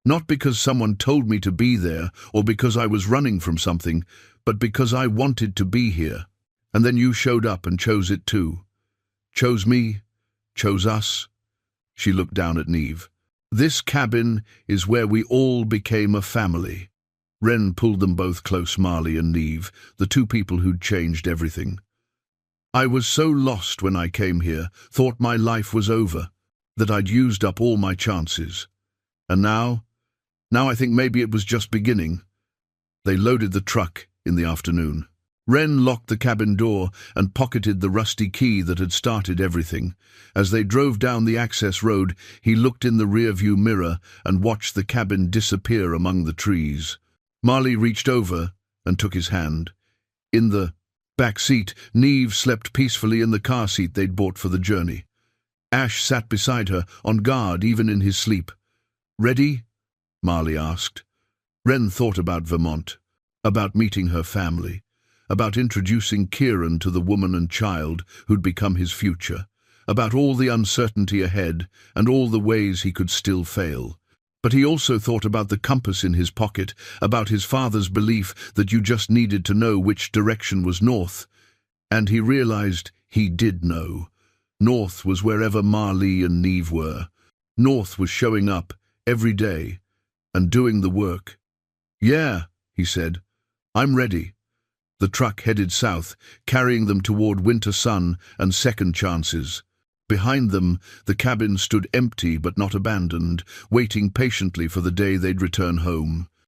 Not because someone told me to be there, or because I was running from something, but because I wanted to be here. And then you showed up and chose it too. Chose me, chose us." She looked down at Neve. "This cabin is where we all became a family." Wren pulled them both close, Marley and Neve, the two people who'd changed everything. I was so lost when I came here, thought my life was over, that I'd used up all my chances. And now I think maybe it was just beginning. They loaded the truck in the afternoon. Wren locked the cabin door and pocketed the rusty key that had started everything. As they drove down the access road, he looked in the rearview mirror and watched the cabin disappear among the trees. Marley reached over and took his hand. In the back seat, Neve slept peacefully in the car seat they'd bought for the journey. Ash sat beside her, on guard even in his sleep. "Ready?" Marley asked. Wren thought about Vermont, about meeting her family, about introducing Kieran to the woman and child who'd become his future, about all the uncertainty ahead and all the ways he could still fail. But he also thought about the compass in his pocket, about his father's belief that you just needed to know which direction was north. And he realized he did know. North was wherever Marley and Neve were. North was showing up every day and doing the work. "Yeah," he said, "I'm ready." The truck headed south, carrying them toward winter sun and second chances. Behind them, the cabin stood empty but not abandoned, waiting patiently for the day they'd return home.